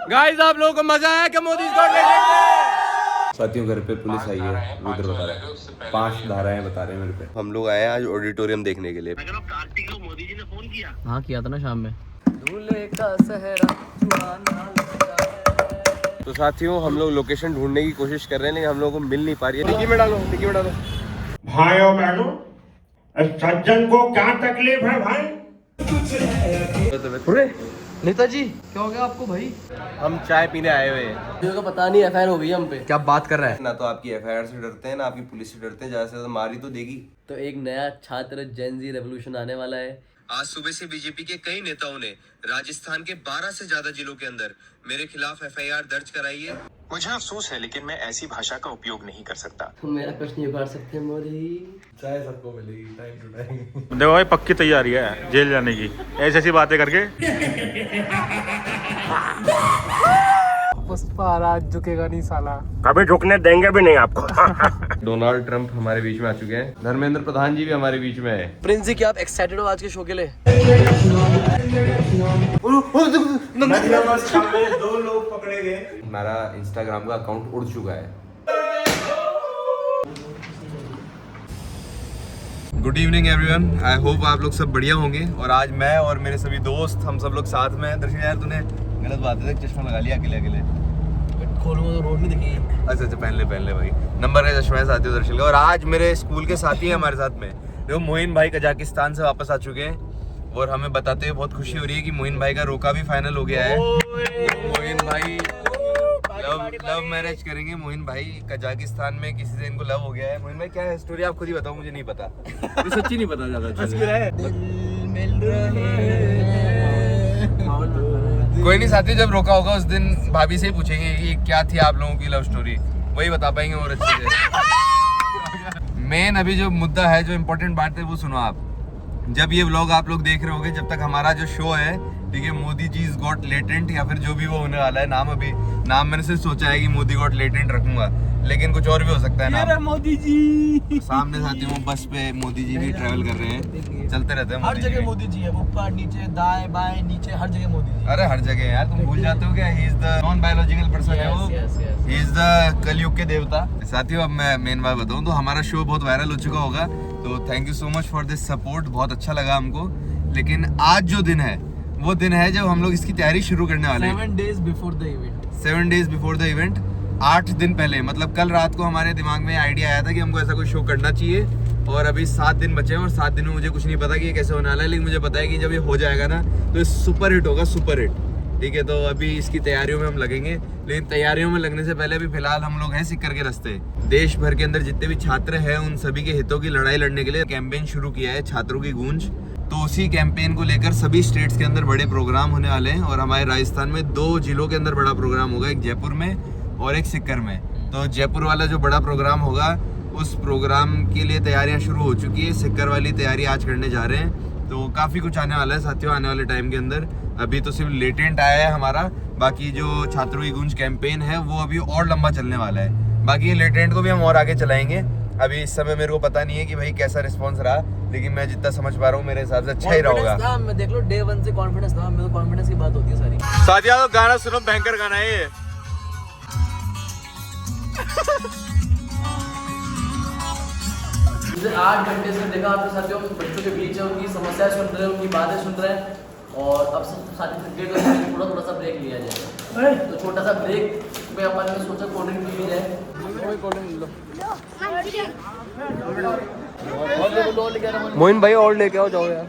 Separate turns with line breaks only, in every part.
Guys आप लोगों को मजा आया कि मोदी को साथियों घर पे पुलिस आई है, उधर बता रहा है 5 धाराएं बता रहे हैं मेरे पे। हम लोग आए हैं आज ऑडिटोरियम देखने के लिए।
कार्तिक को मोदी जी ने फोन किया।
हाँ किया था ना शाम में। दूल्हे का सहरा
तो साथियों हम लोग लोकेशन ढूंढने की कोशिश कर रहे हैं लेकिन हम लोगों को मिल नहीं पा रही है। डिक्की में डालो, डिक्की में डालो।
भाइयों बहनों, सज्जन को क्या तकलीफ है भाई?
नेताजी क्या हो गया आपको भाई?
हम चाय पीने आए हुए हैं।
मुझे को पता नहीं एफआईआर हो गई हम पे। क्या बात कर रहा है?
ना तो आपकी एफआईआर से डरते हैं ना आपकी पुलिस से डरते हैं, ज्यादा से ज्यादा मार ही तो देगी।
तो एक नया छात्र जेन जी रेवोल्यूशन आने वाला है।
आज सुबह से बीजेपी के कई नेताओं ने राजस्थान के 12 से ज्यादा जिलों के अंदर मेरे खिलाफ एफआईआर दर्ज कराई है।
मुझे अफसोस है लेकिन मैं ऐसी भाषा का उपयोग नहीं कर सकता।
तुम मेरा प्रश्न नहीं उखाड़ सकते मोदी।
चाय सबको मिलेगी टाइम टू टाइम।
देखो भाई पक्की तैयारी है जेल जाने की, ऐसी ऐसी बातें करके।
पुष्पा राज झुकेगा नहीं साला।
कभी झुकने देंगे भी नहीं आपको।
डोनाल्ड ट्रंप हमारे बीच में आ चुके हैं। धर्मेंद्र प्रधान जी भी हमारे बीच में है।
प्रिंस जी क्या आप एक्साइटेड हो आज के शो के लिए?
दो लोग पकड़े गए।
हमारा इंस्टाग्राम का अकाउंट उड़ चुका है। Good evening everyone, I hope आप लोग सब बढ़िया होंगे। और आज मैं और मेरे सभी दोस्त हम सब लोग साथ में हैं। दर्शन यार तूने गलत बात है, चश्मा लगा लिया अकेले अकेले।
खोलूंगा तो रोड नहीं दिखेगी।
अच्छा पहन ले भाई। नंबर है चश्मा साथियों दर्शन का। और आज मेरे स्कूल के साथी हैं हमारे साथ में। देखो मोइन भाई कजाकिस्तान से वापस आ चुके हैं और हमें बताते हुए बहुत खुशी हो रही है कि मोइन भाई का रोका भी फाइनल हो गया है। मोइन भाई लव मैरिज करेंगे। मोइन भाई कजाकिस्तान में किसी से इनको लव हो गया है। मोइन भाई क्या है स्टोरी, आप खुद ही बताओ, मुझे नहीं पता।
सच्ची नहीं पता ज्यादा।
कोई नहीं साथी, जब रोका होगा उस दिन भाभी से ही पूछेंगे कि क्या थी आप लोगों की लव स्टोरी, वही बता पाएंगे और अच्छे से। मेन अभी जो मुद्दा है, जो इम्पोर्टेंट बात है वो सुनो आप। जब ये व्लॉग आप लोग देख रहे होगे, जब तक हमारा जो शो है, ठीक है, Modi ji is got latent या फिर जो भी वो होने वाला है, नाम मैंने सिर्फ सोचा है कि मोदी गॉट लेटेंट रखूंगा, लेकिन कुछ और भी हो सकता है नाम।
मोदी जी
सामने साथियों बस पे मोदी जी भी ट्रैवल कर रहे हैं, चलते रहते हैं।
हर जगह मोदी जी है, ऊपर नीचे दाएं बाएं नीचे हर जगह मोदी जी।
अरे हर जगह यार, तुम भूल जाते हो क्या, he is the non biological person है वो, ही इज द कलयुग के देवता। साथियों अब मैं मेन बात बताऊं तो हमारा शो बहुत वायरल हो चुका होगा, तो thank you so much for this support, बहुत अच्छा लगा हमको। लेकिन आज जो दिन है वो दिन है जब हम लोग इसकी तैयारी शुरू करने वाले हैं।
7 days before the event।
7 days before the event, 8 दिन पहले, मतलब कल रात को हमारे दिमाग में आइडिया आया था कि हमको ऐसा कोई शो करना चाहिए। और अभी 7 दिन बचे हैं और 7 दिन में मुझे कुछ नहीं पता कि ये कैसे होने वाला है, लेकिन मुझे पता है कि जब ये हो जाएगा ना तो ये सुपर हिट होगा, सुपर हिट। ठीक है, तो अभी इसकी तैयारियों में हम लगेंगे, लेकिन तैयारियों में लगने से पहले अभी फिलहाल हम लोग हैं सिक्कर के रास्ते। देश भर के अंदर जितने भी छात्र हैं उन सभी के हितों की लड़ाई लड़ने के लिए कैंपेन शुरू किया है, छात्रों की गूंज। तो उसी कैंपेन को लेकर सभी स्टेट्स के अंदर बड़े प्रोग्राम होने वाले हैं और हमारे राजस्थान में 2 जिलों के अंदर बड़ा प्रोग्राम होगा, एक जयपुर में और एक सिक्कर में। तो जयपुर वाला जो बड़ा प्रोग्राम होगा उस प्रोग्राम के लिए तैयारियां शुरू हो चुकी है, सिक्कर वाली तैयारी आज करने जा रहे हैं। तो काफ़ी कुछ आने वाला है साथियों आने वाले टाइम के अंदर। अभी तो सिर्फ लेटेंट आया है हमारा, बाकी जो छात्रों की गूंज कैंपेन है वो अभी और लंबा चलने वाला है। बाकी ये लेटेंट को भी हम और आगे चलाएंगे। अभी इस समय मेरे को पता नहीं है कि भाई कैसा रिस्पांस रहा, लेकिन मैं जितना समझ पा रहा हूँ मेरे हिसाब से अच्छा ही रहा।
मैं देख लो डे 1 से कॉन्फिडेंस था, मेरे को कॉन्फिडेंस की बात होती है सारी।
साथियों तो गाना सुनो, भयंकर गाना है ये।
पिछले 8 घंटे से देखा आपके साथियों, बच्चों के बीच है, उनकी समस्याएं सुन रहे हैं, उनकी बातें सुन रहे हैं। और अब सब साथी क्रिकेट और थोड़ा सा ब्रेक लिया जाए। तो छोटा सा ब्रेक में अपन ने सोचा कोल्ड ड्रिंक पी ली जाए।
मोइन भाई और लेके आओ, जाओ यार।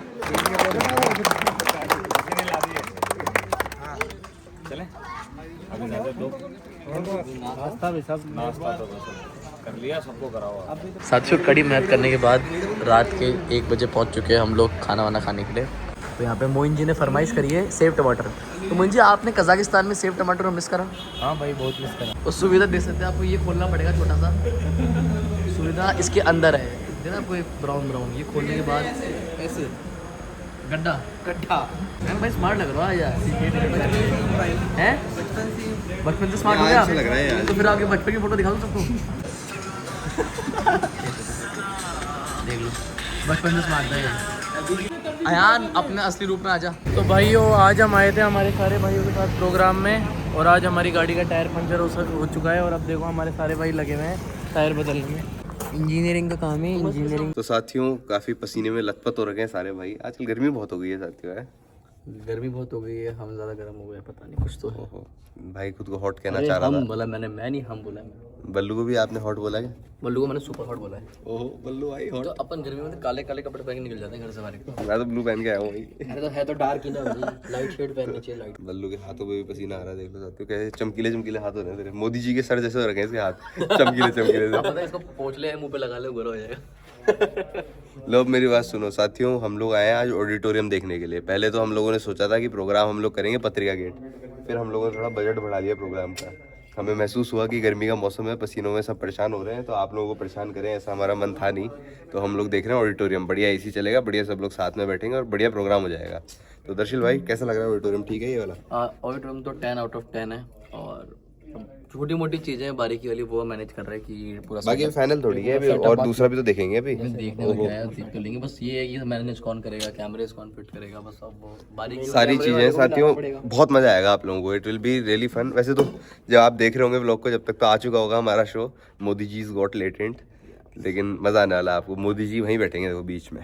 नाश्ता भी सब नाश्ता तो कर लिया, सबको कराओ।
साथियों कड़ी मेहनत करने के बाद रात के 1 बजे पहुंच चुके हैं हम लोग खाना वाना खाने के लिए। तो यहाँ पे मोइन जी ने फरमाइश करी है सेव टमाटर। तो मोइन जी आपने कजाकिस्तान में सेव टमाटर को मिस करा?
हाँ भाई बहुत मिस करा।
उस सुविधा दे सकते हैं आपको, ये खोलना पड़ेगा छोटा सा, सुविधा इसके अंदर है, देखना आपको एक ब्राउन ये खोलने के बाद ऐसे गड्ढा भाई स्मार्ट लग रहा है यार, हैं बचपन से स्मार्ट हो गया
लग रहा है यार।
तो फिर आगे बचपन की फोटो दिखा दो सबको। देख लो बचपन से स्मार्ट है। अयान अपने असली रूप में आजा।
तो भाइयों आज हम आए थे हमारे सारे भाइयों के साथ प्रोग्राम में,
और आज हमारी गाड़ी का टायर पंचर हो चुका है और अब देखो हमारे सारे भाई लगे हुए हैं टायर बदलने में। इंजीनियरिंग का काम है, इंजीनियरिंग।
तो साथियों काफ़ी पसीने में लथपथ हो रखे हैं सारे भाई। आजकल गर्मी बहुत हो गई है साथियों। है
गर्मी बहुत हो गई है, हम ज़्यादा गर्म हो गए, पता नहीं कुछ तो है।
ओहो, भाई खुद को हॉट कहना चाह रहा था।
हम बोला मैंने, मैं नहीं, हम बोला मैंने।
बल्लू को भी आपने हॉट बोला क्या?
बल्लू को मैंने सुपर हॉट बोला है।
ओहो बल्लू भाई हॉट।
तो अपन गर्मी में तो काले काले कपड़े पहन के निकल जाते हैं घर से बाहर।
मैं तो ब्लू पहन के आया हूँ भाई।
अरे तो है तो डार्क ही ना भाई, लाइट शेड पहननी चाहिए, लाइट।
बल्लू के हाथों पे भी पसीना आ रहा है, देख लो साथियों कैसे चमकीले चमकीले हाथ हो रहे हैं तेरे। मोदी जी के सर जैसे हो रखे हैं इसके हाथ, चमकीले चमकीले से।
पता है इसको पोंछ ले, मुंह पे लगा ले, गोरा हो जाएगा।
लो मेरी बात सुनो साथियों, हम लोग आए हैं आज ऑडिटोरियम देखने के लिए। पहले तो हम लोगों ने सोचा था कि प्रोग्राम हम लोग करेंगे पत्रिका गेट, फिर हम लोगों ने थोड़ा बजट बढ़ा लिया प्रोग्राम का। हमें महसूस हुआ कि गर्मी का मौसम है, पसीनों में सब परेशान हो रहे हैं, तो आप लोगों को परेशान करें ऐसा हमारा मन था नहीं। तो हम लोग देख रहे हैं ऑडिटोरियम, बढ़िया एसी चलेगा, बढ़िया सब लोग साथ में बैठेंगे और बढ़िया प्रोग्राम हो जाएगा। तो दर्शिल भाई कैसा लग रहा है ऑडिटोरियम? ठीक है ये वाला?
ऑडिटोरियम तो 10 आउट ऑफ 10 है और छोटी मोटी चीजें बारीकी वाली वो मैनेज कर रहे हैं कि पूरा
बाकी फाइनल थोड़ी है अभी, और दूसरा भी तो देखेंगे अभी।
देखने में क्या है, देख कर लेंगे। बस ये है कि मैनेज कौन करेगा, कैमरेज कौन फिट करेगा, बस अब वो बारीकी
सारी चीजें साथियों, बहुत मजा आएगा आप लोगों को। It will be really fun. वैसे तो जब आप देख रहे होंगे व्लॉग को, जब तक तो आ चुका होगा हमारा show Modi ji is got latent, लेकिन मजा आने वाला आपको। मोदी जी वहीं बैठेंगे देखो बीच में,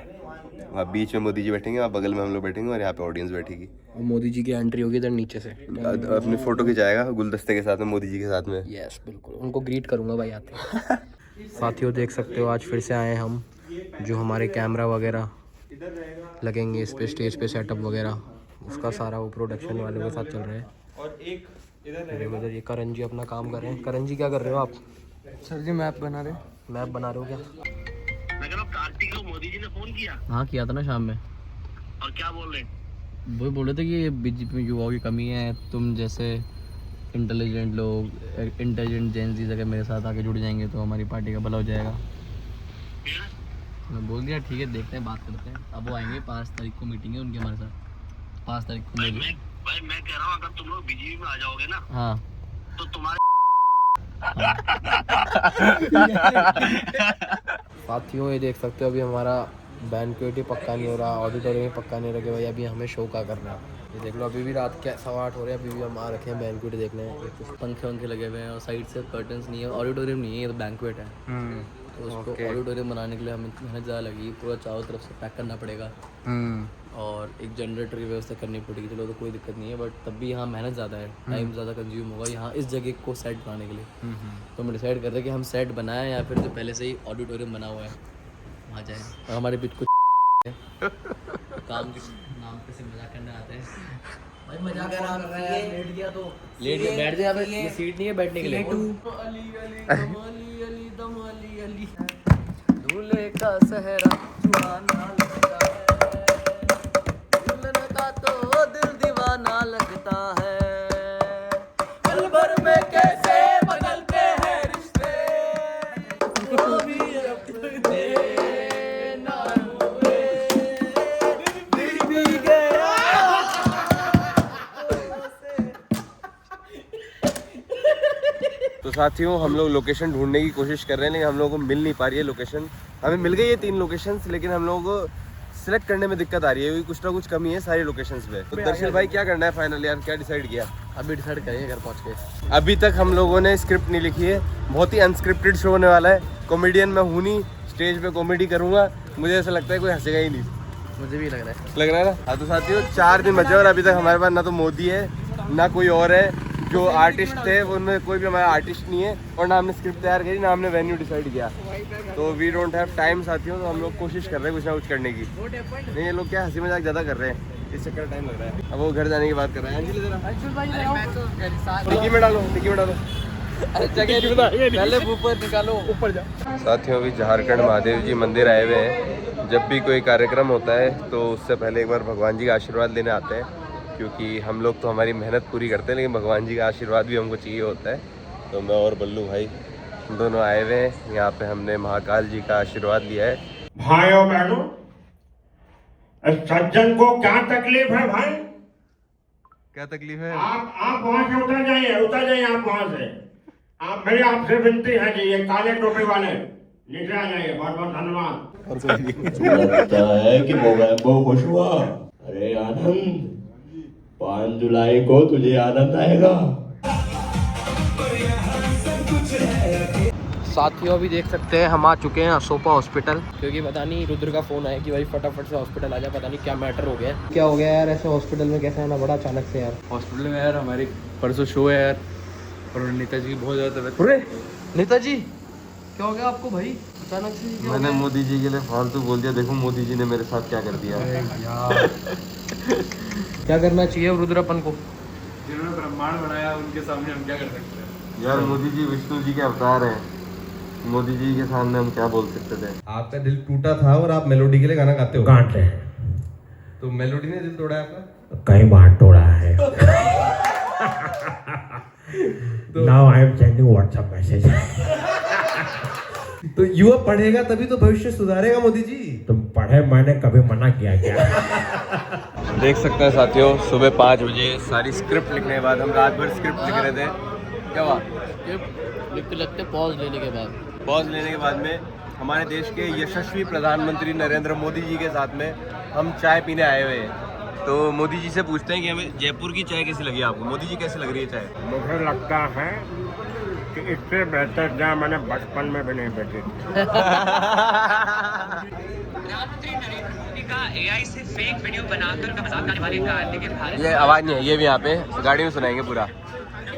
वहाँ बीच में मोदी जी बैठेंगे, वहाँ बगल में हम लोग बैठेंगे और यहाँ पे ऑडियंस बैठेगी।
और मोदी जी की एंट्री होगी इधर नीचे से,
अपनी फोटो खिंचाएगा गुलदस्ते के साथ में मोदी जी के साथ में।
यस बिल्कुल, उनको ग्रीट करूंगा भाई आते। साथियों देख सकते हो आज फिर से आए हम, जो हमारे कैमरा वगैरह लगेंगे इस पे, स्टेज पे सेटअप वगैरह, उसका सारा वो प्रोडक्शन वालों के साथ चल रहा है।
और एक
इधर ये करण जी अपना काम कर रहे हैं। करण जी क्या कर रहे हो आप?
सर जी मैप बना रहे।
मैप बना रहे हो क्या?
मैं कह रहा हूँ कार्तिक को मोदी जी ने फोन किया
हाँ किया था ना शाम में।
और क्या बोल रहे हैं?
वो बोल रहे थे कि बीजेपी में युवाओं की कमी है, तुम जैसे इंटेलिजेंट लोग, इंटेलिजेंट जेंजीज अगर मेरे साथ आके जुड़ जाएंगे तो हमारी पार्टी का भला हो जाएगा। मैं बोल दिया ठीक है, देखते हैं, बात करते हैं। अब वो आएंगे 5 तारीख को, मीटिंग है उनकी हमारे साथ 5 तारीख को।
भाई मैं कह रहा हूँ अगर तुम लोग बीजेपी में आ जाओगे ना,
हाँ
तो तुम्हारे
साथियों ये देख सकते हो अभी हमारा बैंक्वेट ही पक्का नहीं हो रहा, ऑडिटोरियम ही पक्का नहीं रखे भाई। अभी हमें शो का करना है, ये देख लो अभी भी रात के 8:15 हो रहे हैं, अभी भी हम आ रखे हैं बैंक्वेट देखने। पंखे वंखे लगे हुए हैं और साइड से कर्टन्स नहीं है, ऑडिटोरियम नहीं है, ये तो बैंक्वेट है। तो उसको ऑडिटोरियम बनाने के लिए हमें मेहनत ज़्यादा लगी, पूरा चारों तरफ से पैक करना पड़ेगा और एक जनरेटर की व्यवस्था करनी पड़ेगी। चलो तो कोई दिक्कत नहीं है, बट तब भी यहाँ मेहनत ज़्यादा है, टाइम ज़्यादा कंज्यूम होगा यहाँ इस जगह को सेट बनाने के लिए। तो हम डिसाइड करते हैं कि हम सेट बनाएं या फिर जो पहले से ही ऑडिटोरियम बना हुआ है वहाँ जाएँ। और हमारे बीच कुछ काम के नाम पे से मजाक करने आते हैं भाई। मजाक कर रहा है, लेट गया तो लेट गया, बैठ जा, ये सीट नहीं है बैठने के लिए। दूल्हे का सहरा सुहाना लगता है, दुल्हन का तो दिल दीवाना लगता है, पल भर में कैसे बदलते हैं रिश्ते, वो भी अपने ना हुए, दिल भी गया।
तो साथियों हम लोग लोकेशन ढूंढने की कोशिश कर रहे हैं, लेकिन हम लोगों को मिल नहीं पा रही है लोकेशन। हमें मिल गई है 3 लोकेशंस, लेकिन हम लोगों को सिलेक्ट करने में दिक्कत आ रही है क्योंकि कुछ ना कुछ कमी है सारी लोकेशंस पे। तो दर्शन भाई क्या करना है फाइनल यार, क्या डिसाइड किया?
अभी डिसाइड करेंगे घर पहुँच के।
अभी तक हम लोगों ने स्क्रिप्ट नहीं लिखी है, बहुत ही अनस्क्रिप्टेड शो होने वाला है। कॉमेडियन मैं हूँ नहीं, स्टेज पे कॉमेडी करूँगा, मुझे ऐसा लगता है कोई हंसेगा ही नहीं।
मुझे भी लग रहा
है ना? हाँ तो साथियों 4 दिन बचे और अभी तक हमारे पास ना तो मोदी है ना कोई और है। जो आर्टिस्ट थे उनमें कोई भी हमारा आर्टिस्ट नहीं है, और ना हमने स्क्रिप्ट तैयार करी, ना हमने वेन्यू डिसाइड किया। तो वी डोंट हैव टाइम साथियों। तो हम लोग कोशिश कर रहे हैं कुछ ना कुछ करने की। नहीं ये लोग क्या हंसी मजाक ज़्यादा कर रहे हैं, इस चक्कर टाइम लग रहा है। अब वो घर जाने की बात कर रहे हैं। निकी में डालो, निकी में डालो,
पहले ऊपर निकालो, ऊपर जाओ।
साथियों अभी झारखंड महादेव जी मंदिर आए हुए हैं। जब भी कोई कार्यक्रम होता है तो उससे पहले एक बार भगवान जी का आशीर्वाद लेने आते हैं, क्योंकि हम लोग तो हमारी मेहनत पूरी करते हैं, लेकिन भगवान जी का आशीर्वाद भी हमको चाहिए होता है। तो मैं और बल्लू भाई दोनों आए हुए हैं यहाँ पे, हमने महाकाल जी का आशीर्वाद लिया है।
भाइयों बहनों, सज्जन को क्या तकलीफ है भाई?
क्या तकलीफ है?
आप वहां से उतर जाइए आप वहां से। आप मेरी आपसे विनती है जी, ये काले टोपी वाले नीचे आ जाइए। बहुत बहुत धन्यवाद।
लगता है कि मोगैम्बो खुश हुआ। अरे आनंद, 5 जुलाई को तुझे आनंद आएगा।
साथियों अभी देख सकते हैं हम आ चुके हैं असोपा हॉस्पिटल, क्योंकि पता नहीं रुद्र का फ़ोन आया कि भाई फटाफट से हॉस्पिटल आ जा, पता नहीं क्या मैटर हो गया है। क्या हो गया यार ऐसे हॉस्पिटल में, कैसे आना बड़ा अचानक से यार?
हॉस्पिटल में यार हमारी परसों शो है यार, और नेताजी की बहुत ज़्यादा तबीयत।
अरे नेताजी क्या हो गया आपको भाई अचानक से? क्या हो
मैंने
गया?
मोदी जी के लिए फालतू बोल दिया, देखो मोदी जी ने मेरे साथ क्या कर दिया।
क्या करना चाहिए रुद्र अपन को?
जिन्होंने ब्रह्मांड बनाया उनके सामने हम क्या कर सकते हैं?
यार मोदी जी विष्णु जी के अवतार हैं, मोदी जी के सामने हम क्या बोल सकते थे। आपका दिल टूटा था और आप मेलोडी के लिए गाना गाते हो।
गाते हैं
तो मेलोडी ने दिल तोड़ा है आपका?
कई बार तोड़ा है। Now I am sending WhatsApp message.
तो युवा पढ़ेगा तभी तो भविष्य सुधारेगा मोदी जी।
तुम पढ़े, मैंने कभी मना किया क्या?
देख सकते हैं साथियों, सुबह 5 बजे सारी स्क्रिप्ट लिखने के बाद, हम रात भर स्क्रिप्ट लिख रहे थे। क्या हुआ?
लिखते लिखते पॉज लेने के बाद,
पॉज लेने के बाद में हमारे देश के यशस्वी प्रधानमंत्री नरेंद्र मोदी जी के साथ में हम चाय पीने आए हुए हैं। तो मोदी जी से पूछते हैं कि हमें जयपुर की चाय कैसी लगी आपको? मोदी जी कैसी लग रही है चाय?
मुझे लगता है कि इससे बेहतर चाय मैंने बचपन में भी नहीं पीती थी।
प्रधानमंत्री नरेंद्र मोदी का एआई से फेक वीडियो बनाकर उनका मजाक उड़ाने वाले कार्तिक के भारत
ये आवाज़ नहीं है, ये भी यहाँ पे गाड़ी में सुनाएंगे पूरा।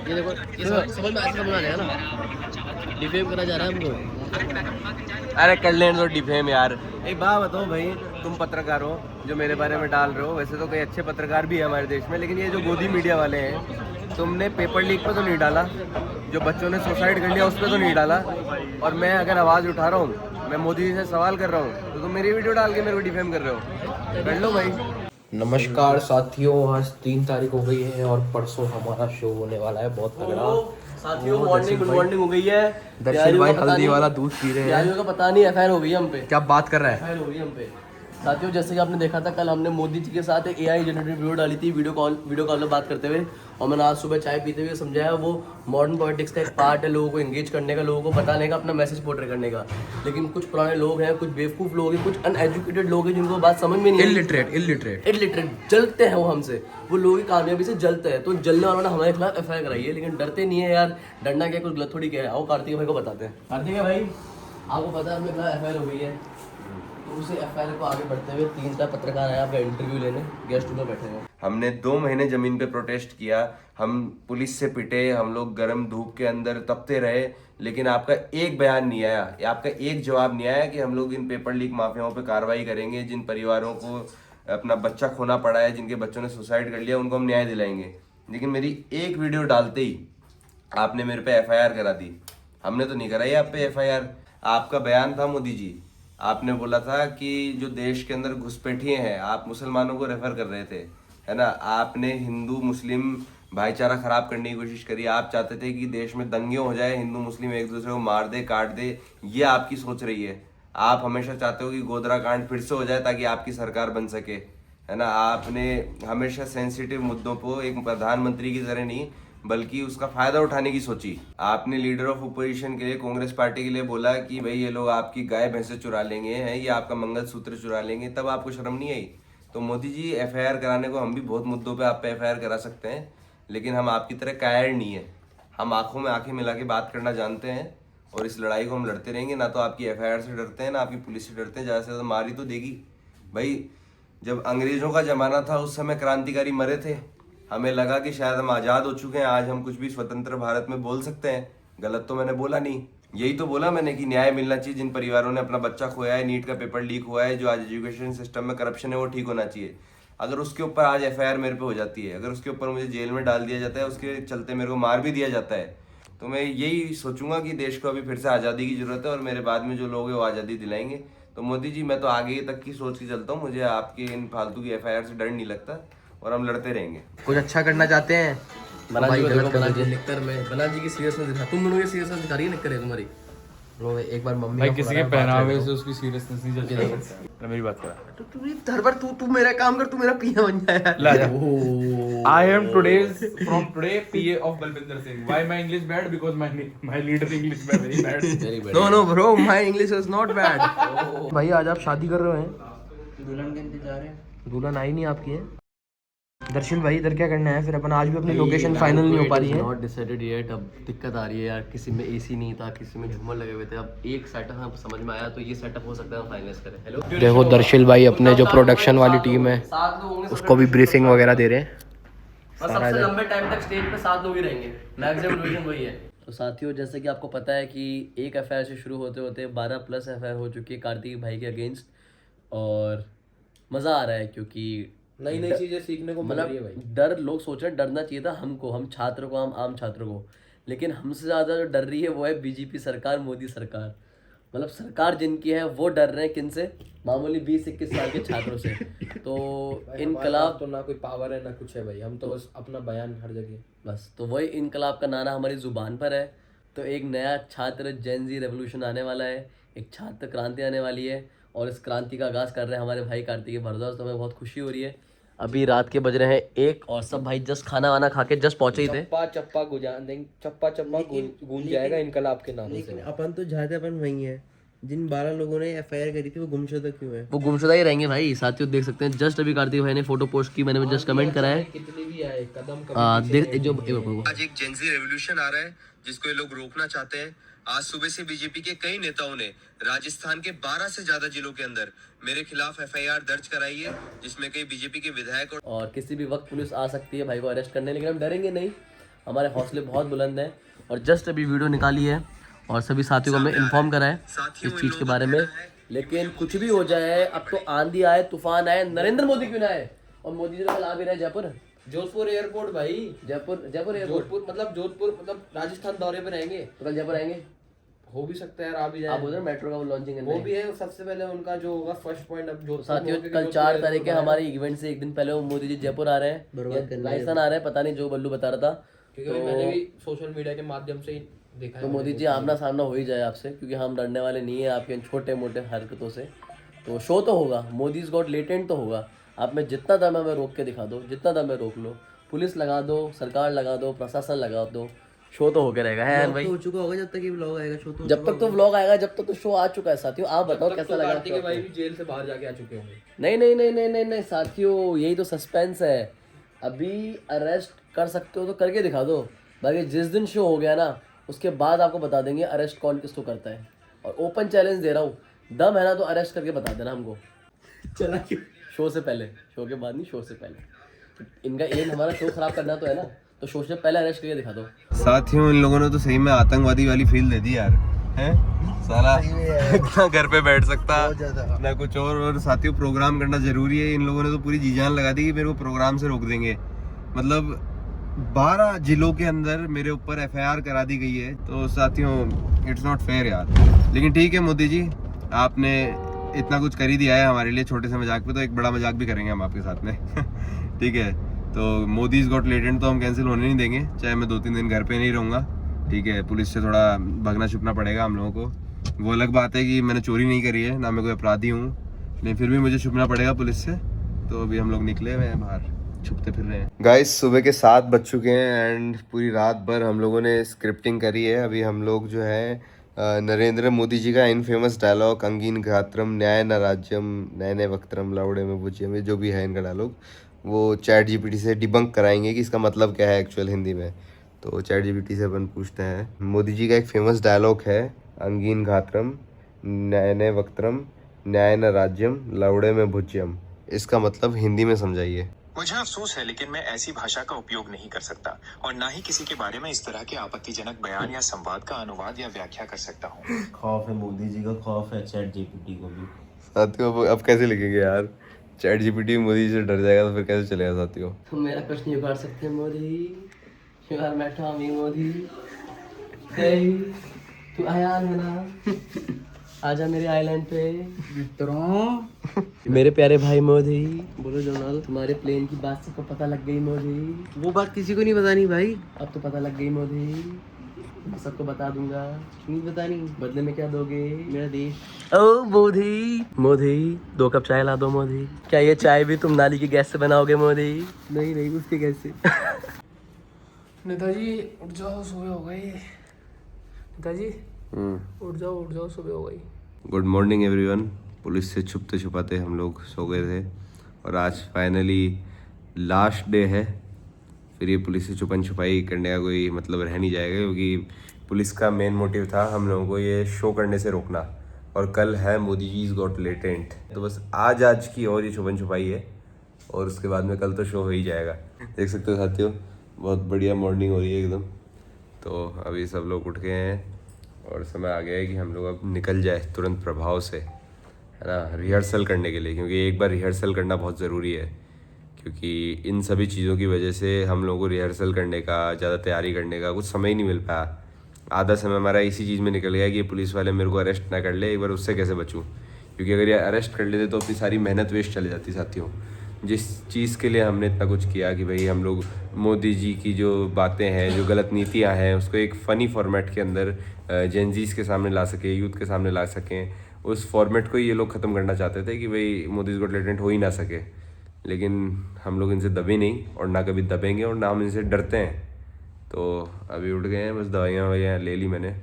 ये देखो ये समझ में ऐसा बना लेगा ना, डिफेम करा जा रहा है हमको।
अरे कर लेने दो डिफेम यार। एक बात बताओ भाई, तुम पत्रकार हो जो मेरे बारे में डाल रहे हो, वैसे तो कई अच्छे पत्रकार भी है हमारे देश में, लेकिन ये जो गोदी मीडिया वाले हैं, तुमने पेपर लीक पे तो नहीं डाला, जो बच्चों ने सुसाइड कर लिया उस पर तो नहीं डाला, और मैं अगर आवाज़ उठा रहा हूँ, मैं मोदी जी से सवाल कर रहा हूँ, तो तुम मेरी वीडियो डाल के मेरे को डिफेम कर रहे हो। कर लो भाई।
नमस्कार साथियों, आज 3 तारीख हो गई है और परसों हमारा शो होने वाला है बहुत तगड़ा।
साथियों मॉर्निंग गुड मॉर्निंग हो गई है।
दर्शन भाई हल्दी वाला दूध पी रहे हैं।
का पता नहीं एफआईआर हो गई हम पे।
क्या बात कर रहा है?
एफआईआर हो गई हम पे। साथियों जैसे कि आपने देखा था, कल हमने मोदी जी के साथ एक एआई जनरेटेड वीडियो डाली थी, वीडियो कॉल में बात करते हुए, और मैंने आज सुबह चाय पीते हुए समझाया वो मॉडर्न पॉलिटिक्स का एक पार्ट है, लोगों को एंगेज करने का, लोगों को बताने का, अपना मैसेज पोर्ट्रे करने का। लेकिन कुछ पुराने लोग हैं, कुछ बेवकूफ़ लोग हैं, कुछ अनएजुकेटेड लोग हैं जिनको बात समझ में नहीं, इलिटरेट जलते हैं वो हमसे, वो लोगों की कामयाबी से जलते हैं। तो जलने वालों ने हमारे खिलाफ एफआईआर कराई है, लेकिन डरते नहीं है यार। डरना क्या, कुछ गलत थोड़ी क्या है। आओ कार्तिक भाई को बताते हैं। कार्तिक भाई आपको पता है हमें खिलाफ एफआईआर हो गई है, तो उसे एफआईआर को आगे बढ़ते हुए 3 पत्रकार आए आपका इंटरव्यू लेने, गेस्ट में बैठे हैं। हमने 2 महीने जमीन पे प्रोटेस्ट किया, हम पुलिस से पिटे, हम लोग गर्म धूप के अंदर तपते रहे, लेकिन आपका एक बयान नहीं आया, आपका एक जवाब नहीं आया कि हम लोग इन पेपर लीक माफियाओं पे कार्रवाई करेंगे, जिन परिवारों को अपना बच्चा खोना पड़ा है, जिनके बच्चों ने सुसाइड कर लिया, उनको हम न्याय दिलाएंगे। लेकिन मेरी एक वीडियो डालते ही आपने मेरे पे एफआईआर करा दी। हमने तो नहीं कराई आप पे एफआईआर। आपका बयान था मोदी जी, आपने बोला था कि जो देश के अंदर घुसपैठिए हैं, आप मुसलमानों को रेफर कर रहे थे, है ना। आपने हिंदू मुस्लिम भाईचारा खराब करने की कोशिश करी। आप चाहते थे कि देश में दंगे हो जाए, हिंदू मुस्लिम एक दूसरे को मार दे, काट दे, ये आपकी सोच रही है। आप हमेशा चाहते हो कि गोधरा कांड फिर से हो जाए ताकि आपकी सरकार बन सके, है ना। आपने हमेशा सेंसिटिव मुद्दों पर एक प्रधानमंत्री की तरह नहीं बल्कि उसका फायदा उठाने की सोची। आपने लीडर ऑफ अपोजिशन के लिए, कांग्रेस पार्टी के लिए बोला कि भाई ये लोग आपकी गाय भैंसे चुरा लेंगे, हैं ये आपका मंगलसूत्र चुरा लेंगे, तब आपको शर्म नहीं आई। तो मोदी जी एफआईआर कराने को हम भी बहुत मुद्दों पे आप पे एफआईआर करा सकते हैं, लेकिन हम आपकी तरह कायर नहीं है। हम आंखों में आंखें मिला के बात करना जानते हैं, और इस लड़ाई को हम लड़ते रहेंगे। ना तो आपकी एफआईआर से डरते हैं, ना आपकी पुलिस से डरते हैं। ज़्यादा से ज़्यादा मारी तो देगी भाई। जब अंग्रेजों का जमाना था उस समय क्रांतिकारी मरे थे, हमें लगा कि शायद हम आज़ाद हो चुके हैं, आज हम कुछ भी स्वतंत्र भारत में बोल सकते हैं। गलत तो मैंने बोला नहीं, यही तो बोला मैंने कि न्याय मिलना चाहिए। जिन परिवारों ने अपना बच्चा खोया है, नीट का पेपर लीक हुआ है, जो आज एजुकेशन सिस्टम में करप्शन है, वो ठीक होना चाहिए। अगर उसके ऊपर आज एफआईआर मेरे पे हो जाती है, अगर उसके ऊपर मुझे जेल में डाल दिया जाता है, उसके चलते मेरे को मार भी दिया जाता है, तो मैं यही सोचूंगा कि देश को अभी फिर से आज़ादी की जरूरत है, और मेरे बाद में जो लोग हैं वो आज़ादी दिलाएंगे। तो मोदी जी मैं तो आगे तक की सोच के चलता हूँ, मुझे आपके इन फालतू की एफआईआर से डर नहीं लगता, और हम लड़ते रहेंगे।
कुछ अच्छा करना चाहते हैं
बना जी
लिखकर में, बना जी की सीरियसनेस दिखा, तुम दोनों की सीरियसनेस दिखा रही है लिखकर है तुम्हारी। लो एक बार मम्मी
भाई किसी के पहनावे से उसकी सीरियसनेस नहीं चल सकती। मेरी बात करा
तो तू हर बार तू मेरा काम कर, तू मेरा पिया बन जाए।
ला जा। I am from today PA of Balbinder Singh. Why my English bad? Because my leader English में very bad.
No bro, my English is not bad. भाई आज आप शादी कर रहे हैं? दुल्हन के इंतजार है। दुल्हन आई नहीं आपकी है?
दर्शन भाई इधर क्या करना है फिर अपन? आज भी अपनी लोकेशन फाइनल नहीं हो पा रही है।
Not decided yet. अब दिक्कत आ रही है यार, किसी में एसी नहीं था, किसी में झूमर लगे हुए थे। अब एक सेटअप हम समझ में आया, तो ये सेटअप हो सकता है फाइनलाइज करें। हेलो
देखो दर्शिल भाई अपने जो प्रोडक्शन वाली टीम है
7 लोग होंगे,
उसको भी ब्रीफिंग वगैरह दे रहे हैं।
बस सबसे लंबे टाइम तक स्टेज पे 7 लोग ही रहेंगे, मैक्सिमम ड्यूरेशन वही है। तो साथियों, जैसे कि आपको पता है कि एक एफआईआर से शुरू होते होते 12 प्लस एफआईआर हो चुकी है कार्तिक भाई के अगेंस्ट, और मज़ा आ रहा है क्योंकि
नई नई चीजें सीखने को मिल रही है भाई।
डर लोग सोच रहे हैं, डरना चाहिए था हमको, हम छात्र को, हम आम छात्र को, लेकिन हमसे ज़्यादा जो डर रही है वो है बीजेपी सरकार, मोदी सरकार। मतलब सरकार जिनकी है वो डर रहे हैं किनसे? मामूली 20-21 साल के छात्रों से। तो इनकलाब
तो ना कोई पावर है ना कुछ है भाई, हम तो बस अपना बयान हर जगह।
बस तो वही इनकलाब का नारा हमारी ज़ुबान पर है। तो एक नया छात्र जेनजी रेवोल्यूशन आने वाला है, एक छात्र क्रांति आने वाली है, और इस क्रांति का आगाज़ कर रहे हैं हमारे भाई कार्तिक भारद्वाज। तो हमें बहुत खुशी हो रही है। अभी रात के बज रहे हैं 1 और सब भाई जस्ट खाना वाना खा के जस्ट पहुंचे ही थे।
चप्पा गुजान देंगे, चप्पा गूंज जाएगा इनकलाब के नाम से।
अपन तो जाते अपन वही है। जिन 12 लोगों ने एफआईआर करी थी वो गुमशुदा क्यों है?
वो गुमशुदा ही रहेंगे भाई। साथियों देख सकते हैं, जस्ट अभी कार्तिक भाई ने फोटो पोस्ट की, मैंने जस्ट कमेंट करा है।
कितनी भी आए कदम
देख जो
आज एक जेंजी रेवोल्यूशन आ रहा है जिसको ये लोग रोकना चाहते हैं। आज सुबह से बीजेपी के कई नेताओं ने राजस्थान के 12 से ज्यादा जिलों के अंदर मेरे खिलाफ एफआईआर दर्ज कराई है, जिसमें कई बीजेपी के विधायक
और किसी भी वक्त पुलिस आ सकती है भाई को अरेस्ट करने, लेकिन हम डरेंगे नहीं, हमारे हौसले बहुत बुलंद हैं। और जस्ट अभी वीडियो निकाली है और सभी साथियों को हमें इन्फॉर्म करा है इस चीज़ के बारे में। लेकिन कुछ भी हो जाए, अब तो आंधी आए तूफान आए, नरेंद्र मोदी क्यों ना आए? और मोदी जी तो कल आ भी रहे जयपुर,
जोधपुर एयरपोर्ट भाई।
जयपुर एयरपोर्ट,
जोधपुर मतलब राजस्थान दौरे पे रहेंगे।
तो कल जयपुर आएंगे,
हो भी सकता है यार, आ भी जाए।
आप बोल रहे मेट्रो का वो लॉन्चिंग
वो भी है, सबसे पहले उनका जो होगा फर्स्ट पॉइंट। अब जो
साथियों कल 4 तारीख के हमारे इवेंट से एक दिन पहले वो मोदी जी जयपुर आ रहे हैं, राजस्थान आ रहे हैं, पता नहीं जो बल्लू बता रहा था।
क्योंकि मैंने भी सोशल मीडिया के माध्यम से ही देखा है।
तो मोदी जी आमना सामना हो ही जाए आपसे, क्योंकि हम डरने वाले नहीं है आपके इन छोटे मोटे हरकतों से। तो शो तो होगा, मोदी इज गॉट लेटेंट तो होगा। आप में जितना दम है हमें रोक के दिखा दो, जितना दम है रोक लो, पुलिस लगा दो, सरकार लगा दो, प्रशासन लगा दो, शो तो होके रहेगा है भाई।
हो चुका होगा जब तक ये व्लॉग आएगा, शो तो
जब तक तो व्लॉग आएगा, जब तक तो शो आ चुका है। साथियों आप बताओ कैसा लगा?
कार्तिक के भाई भी जेल से बाहर जाके आ चुके होंगे।
नहीं साथियों, यही तो सस्पेंस है। अभी अरेस्ट कर सकते हो तो करके दिखा दो, बाकी जिस दिन शो हो गया ना उसके बाद आपको बता देंगे अरेस्ट कौन किसको करता है। और ओपन चैलेंज दे रहा हूँ, दम है ना तो अरेस्ट करके बता देना हमको।
चला
शो से पहले, शो के बाद नहीं, शो से पहले। इनका एम हमारा शो खराब करना तो है ना, तो शो से पहले अरेस्ट करके दिखा दो।
साथियों इन लोगों ने तो सही में आतंकवादी वाली फील दे दी यार, हैं? साला इतना घर पे बैठ सकता ना कुछ और साथियों प्रोग्राम करना जरूरी है। इन लोगों ने तो पूरी जी जान लगा दी कि मेरे को प्रोग्राम से रोक देंगे। मतलब 12 जिलों के अंदर मेरे ऊपर एफआईआर करा दी गई है। तो साथियों इट्स नॉट फेयर यार। लेकिन ठीक है मोदी जी, आपने इतना कुछ कर ही दिया है हमारे लिए छोटे से मजाक पे, तो एक बड़ा मजाक भी करेंगे हम आपके साथ में। ठीक है, तो मोदी इज गॉट लेटेंट तो हम कैंसिल होने नहीं देंगे, चाहे मैं 2-3 दिन घर पे नहीं रहूँगा। ठीक है, पुलिस से थोड़ा भगना छुपना पड़ेगा हम लोगों को। वो अलग बात है कि मैंने चोरी नहीं करी है, ना मैं कोई अपराधी हूँ, लेकिन फिर भी मुझे छुपना पड़ेगा पुलिस से। तो अभी हम लोग निकले हुए हैं बाहर, छुपते फिर रहे हैं। गाइस सुबह के 7 बज चुके हैं एंड पूरी रात भर हम लोगों ने स्क्रिप्टिंग करी है। अभी हम लोग जो है नरेंद्र मोदी जी का इनफेमस डायलॉग अंगीन घात्रम न्याय न राज्यम नैने वक्त्रम लौड़े में बुझियम, जो भी है इनका डायलॉग, वो चैट जीपीटी से डिबंक कराएंगे कि इसका मतलब क्या है एक्चुअल हिंदी में। तो चैट जीपीटी से अपन पूछते हैं। मोदी जी का एक फेमस डायलॉग है अंगीन घात्रम नैने वक्त्रम न्याय न राज्यम लौड़े में भुज्यम, इसका मतलब हिंदी में समझाइए।
मुझे अफसोस है लेकिन मैं ऐसी भाषा का उपयोग नहीं कर सकता और ना ही किसी के बारे में इस तरह के आपत्तिजनक बयान या संवाद का अनुवाद या व्याख्या कर सकता हूँ।
खौफ है मोदी जी का, खौफ है चैट जीपीटी को भी।
साथियों अब कैसे लिखेंगे यार? चैट जीपीटी मोदी जी से डर जाएगा तो फिर कैसे चलेगा साथियों?
तुम मेरा कुछ नहीं उखाड़ सकते Modi, you are my Tommy Modi. हे तू आया है ना, आजा मेरे आइलैंड पे मित्रों। मेरे प्यारे भाई मोदी, बोलो जोनाल, तुम्हारे प्लेन की बात सबको पता लग गई मोदी।
वो बात किसी को नहीं बतानी भाई।
अब तो पता लग गई मोदी, मैं सबको बता दूंगा।
नहीं बतानी,
बदले में क्या दोगे?
मेरा देश।
ओ मोदी, मोदी 2 कप चाय ला दो मोदी। क्या ये चाय भी तुम नाली की गैस से बनाओगे मोदी?
नहीं उसके कैसे?
नेताजी उठ जाओ, सुबह हो गई। नेताजी उठ जाओ सुबह हो गई।
Good morning everyone. पुलिस से छुपते छुपाते हम लोग सो गए थे और आज फाइनली लास्ट डे है, फिर ये पुलिस से छुपन छुपाई करने का कोई मतलब रह नहीं जाएगा, क्योंकि पुलिस का मेन मोटिव था हम लोगों को ये शो करने से रोकना। और कल है Modi ji is got latent, तो बस आज की और ये छुपन छुपाई है, और उसके बाद में कल तो शो हो ही जाएगा। देख सकते हो साथियों, बहुत बढ़िया मॉर्निंग हो रही है एकदम। तो अभी सब लोग उठ गए हैं और समय आ गया है कि हम लोग अब निकल जाए तुरंत प्रभाव से, है ना, रिहर्सल करने के लिए, क्योंकि एक बार रिहर्सल करना बहुत ज़रूरी है। क्योंकि इन सभी चीज़ों की वजह से हम लोगों को रिहर्सल करने का, ज़्यादा तैयारी करने का कुछ समय ही नहीं मिल पाया। आधा समय हमारा इसी चीज़ में निकल गया कि पुलिस वाले मेरे को अरेस्ट ना कर ले, एक बार उससे कैसे बचूं, क्योंकि अगर ये अरेस्ट कर लेते तो अपनी सारी मेहनत वेस्ट चली जाती साथियों। जिस चीज़ के लिए हमने इतना कुछ किया कि भाई हम लोग मोदी जी की जो बातें हैं, जो गलत नीतियाँ हैं, उसको एक फ़नी फॉर्मेट के अंदर जेनजीज़ के सामने ला सकें, यूथ के सामने ला सकें, उस फॉर्मेट को ही ये लोग ख़त्म करना चाहते थे कि भाई मोदी जी को लेटेंट हो ही ना सके। लेकिन हम लोग इनसे दबे नहीं, और ना कभी दबेंगे, और ना हम इनसे डरते हैं। तो अभी उठ गए हैं, बस दवाइयाँ ववाइयाँ ले ली मैंने।